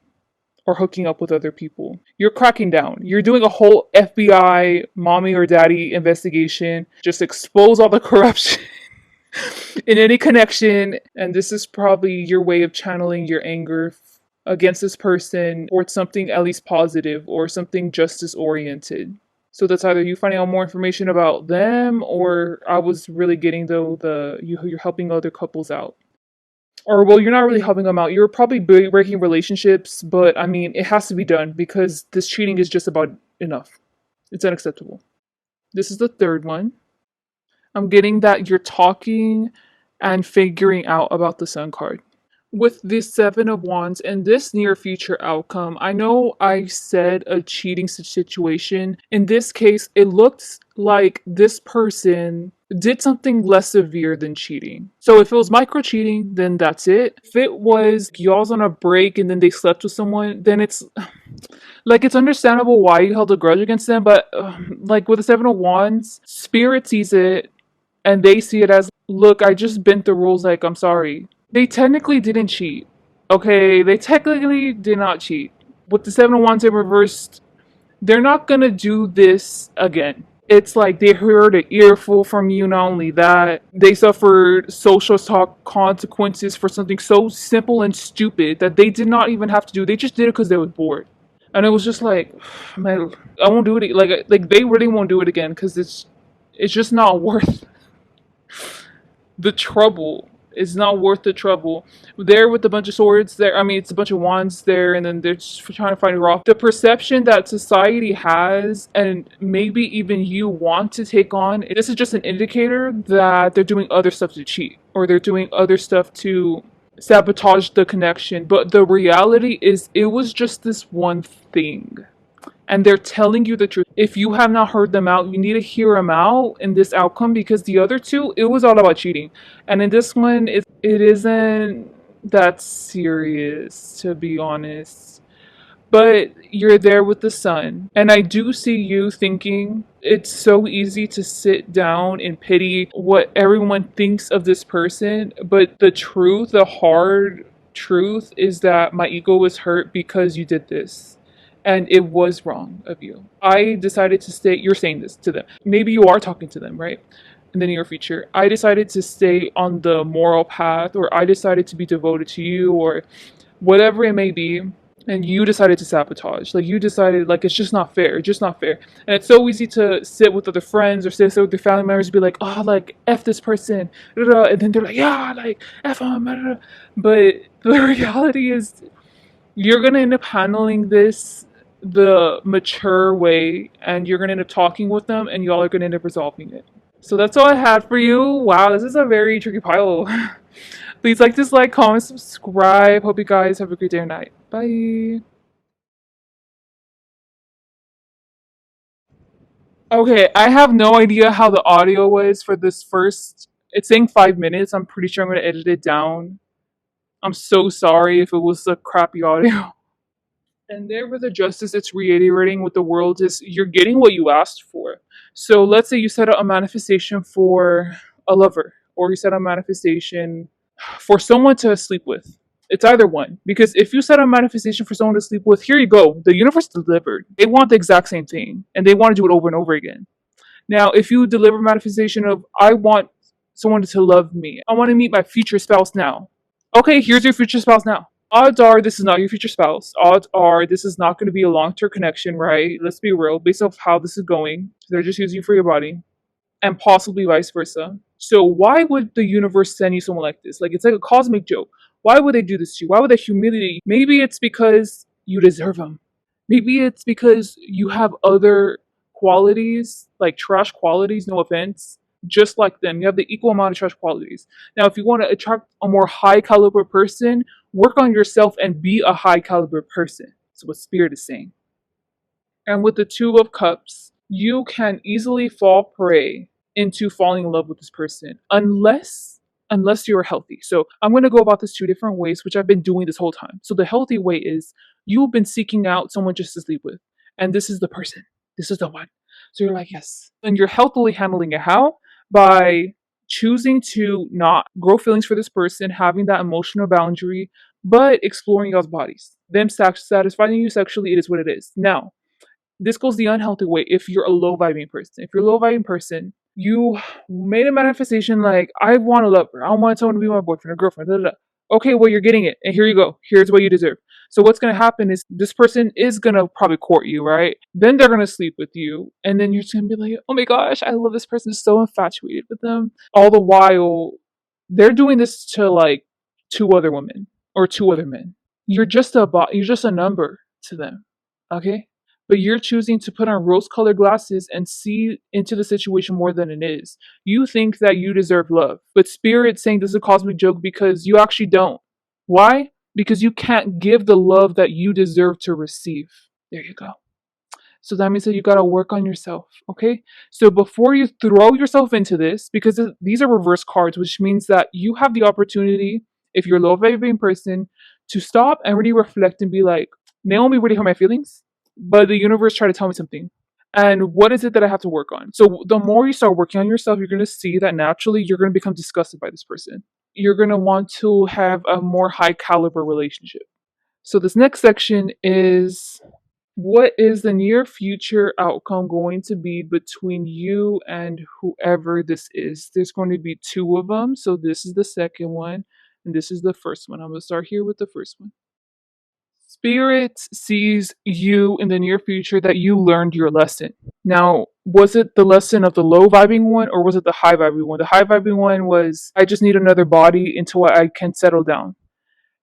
or hooking up with other people. You're cracking down. You're doing a whole FBI mommy or daddy investigation, just expose all the corruption in any connection. And this is probably your way of channeling your anger against this person towards something at least positive or something justice oriented. So that's either you finding out more information about them, or I was really getting though you're helping other couples out. Or well, you're not really helping them out. You're probably breaking relationships, but I mean, it has to be done because this cheating is just about enough. It's unacceptable. This is the third one. I'm getting that you're talking and figuring out about the Sun card. With the Seven of Wands and this near future outcome, I know I said a cheating situation. In this case, it looks like this person did something less severe than cheating. So if it was micro cheating, then that's it. If it was y'all's on a break and then they slept with someone, then it's like it's understandable why you held a grudge against them. But like with the Seven of Wands, Spirit sees it and they see it as, look, I just bent the rules. Like, I'm sorry. They technically didn't cheat. Okay, they technically did not cheat. With the Seven of Wands in reversed, they're not gonna do this again. It's like they heard an earful from you. Not only that, they suffered social talk consequences for something so simple and stupid that they did not even have to do. They just did it because they were bored, and it was just like, man, I won't do it. Like they really won't do it again because it's just not worth the trouble. Is not worth the trouble. There with a bunch of swords there, I mean, it's a bunch of wands there, and then they're just trying to find it off. The perception that society has, and maybe even you want to take on, this is just an indicator that they're doing other stuff to cheat, or they're doing other stuff to sabotage the connection. But the reality is, it was just this one thing, and they're telling you the truth. If you have not heard them out, you need to hear them out in this outcome because the other two, it was all about cheating. And in this one, it isn't that serious, to be honest. But you're there with the sun. And I do see you thinking it's so easy to sit down and pity what everyone thinks of this person. But the truth, the hard truth, is that my ego was hurt because you did this, and it was wrong of you. I decided to stay. You're saying this to them. Maybe you are talking to them, right? In the near future. I decided to stay on the moral path, or I decided to be devoted to you, or whatever it may be. And you decided to sabotage. Like, you decided, like, it's just not fair. It's just not fair. And it's so easy to sit with other friends or sit with their family members and be like, oh, like, F this person. And then they're like, yeah, like, F them. But the reality is, you're going to end up handling this the mature way, and you're going to end up talking with them, and y'all are going to end up resolving it. So that's all I had for you. Wow, this is a very tricky pile. Please like, dislike, comment, subscribe. Hope you guys have a great day or night. Bye. Okay, I have no idea how the audio was for this first. It's saying 5 minutes. I'm pretty sure I'm going to edit it down. I'm so sorry if it was a crappy audio. And there with the justice, it's reiterating what the world is. You're getting what you asked for. So let's say you set out a manifestation for a lover, or you set a manifestation for someone to sleep with. It's either one. Because if you set a manifestation for someone to sleep with, here you go. The universe delivered. They want the exact same thing, and they want to do it over and over again. Now, if you deliver manifestation of, I want someone to love me, I want to meet my future spouse now. Okay, here's your future spouse now. Odds are this is not your future spouse. Odds are this is not going to be a long term connection, right? Let's be real. Based off how this is going, they're just using you for your body, and possibly vice versa. So why would the universe send you someone like this? Like, it's like a cosmic joke. Why would they do this to you? Why would they humiliate you? Maybe it's because you deserve them. Maybe it's because you have other qualities, like trash qualities, no offense, just like them. You have the equal amount of trash qualities. Now, if you want to attract a more high caliber person, work on yourself and be a high caliber person. That's what Spirit is saying. And with the Two of Cups, you can easily fall prey into falling in love with this person unless you're healthy. So I'm going to go about this two different ways, which I've been doing this whole time. So the healthy way is you've been seeking out someone just to sleep with, and this is the person. This is the one. So you're like, yes. And you're healthily handling it. How? By choosing to not grow feelings for this person, having that emotional boundary, but exploring y'all's bodies. Them satisfying you sexually, it is what it is. Now, this goes the unhealthy way if you're a low vibing person. If you're a low vibing person, you made a manifestation like, I want a lover. I want someone to be my boyfriend or girlfriend. Da, da, da. Okay, well, you're getting it. And here you go. Here's what you deserve. So what's going to happen is this person is going to probably court you, right? Then they're going to sleep with you. And then you're just going to be like, oh my gosh, I love this person. So infatuated with them. All the while, they're doing this to like two other women or two other men. You're just a number to them. Okay? But you're choosing to put on rose colored glasses and see into the situation more than it is. You think that you deserve love, but Spirit's saying this is a cosmic joke because you actually don't. Why? Because you can't give the love that you deserve to receive. There you go. So that means that you gotta work on yourself, okay? So before you throw yourself into this, because these are reverse cards, which means that you have the opportunity, if you're a low vibrating person, to stop and really reflect and be like, Naomi really hurt my feelings, but the universe tried to tell me something. And what is it that I have to work on? So the more you start working on yourself, you're gonna see that naturally you're gonna become disgusted by this person. You're gonna want to have a more high caliber relationship. So this next section is, what is the near future outcome going to be between you and whoever this is? There's going to be two of them. So this is the second one, and this is the first one. I'm going to start here with the first one. Spirit sees you in the near future that you learned your lesson. Now, was it the lesson of the low vibing one or was it the high vibing one? The high vibing one was, I just need another body until I can settle down.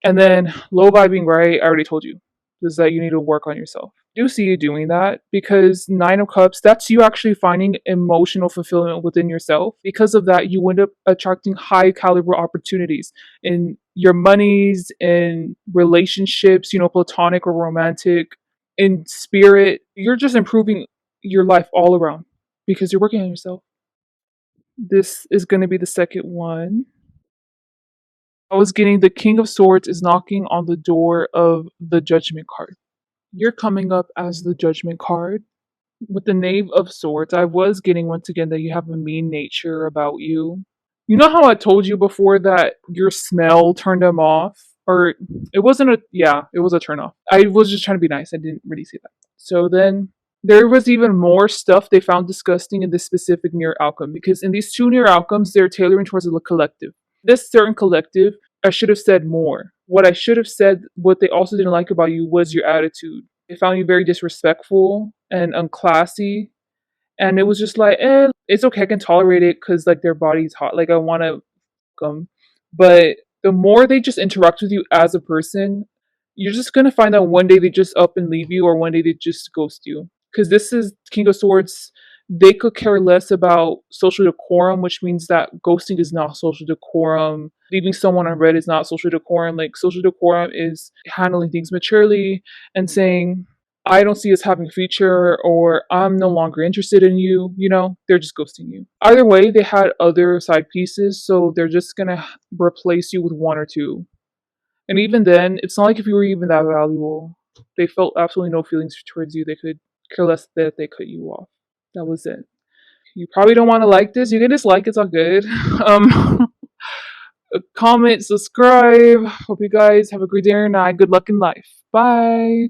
And then low vibing, right? I already told you, is that you need to work on yourself. I do see you doing that because Nine of Cups, that's you actually finding emotional fulfillment within yourself. Because of that, you end up attracting high caliber opportunities in your monies, in relationships, platonic or romantic, in spirit. You're just improving your life all around because you're working on yourself. This is going to be the second one. I was getting the King of Swords is knocking on the door of the Judgment card. You're coming up as the Judgment card. With the Knave of Swords, I was getting once again that you have a mean nature about you. You know how I told you before that your smell turned him off? Or it wasn't it was a turn off. I was just trying to be nice. I didn't really say that. So then there was even more stuff they found disgusting in this specific near outcome because in these two near outcomes, they're tailoring towards the collective. This certain collective, I should have said more. What I should have said, what they also didn't like about you was your attitude. They found you very disrespectful and unclassy. And it was just like, it's okay, I can tolerate it because like their body's hot. Like I want to come. But the more they just interact with you as a person, you're just gonna find out one day they just up and leave you, or one day they just ghost you. Because this is King of Swords. They could care less about social decorum, which means that ghosting is not social decorum. Leaving someone on red is not social decorum. Like social decorum is handling things maturely and saying, I don't see us having a future, or I'm no longer interested in you. They're just ghosting you. Either way, they had other side pieces, so they're just gonna replace you with one or two. And even then, it's not like if you were even that valuable. They felt absolutely no feelings towards you. They could care less that they cut you off. That was it. You probably don't want to like this. You can dislike, it's all good. Um, comment, subscribe. Hope you guys have a great day or night. Good luck in life. Bye.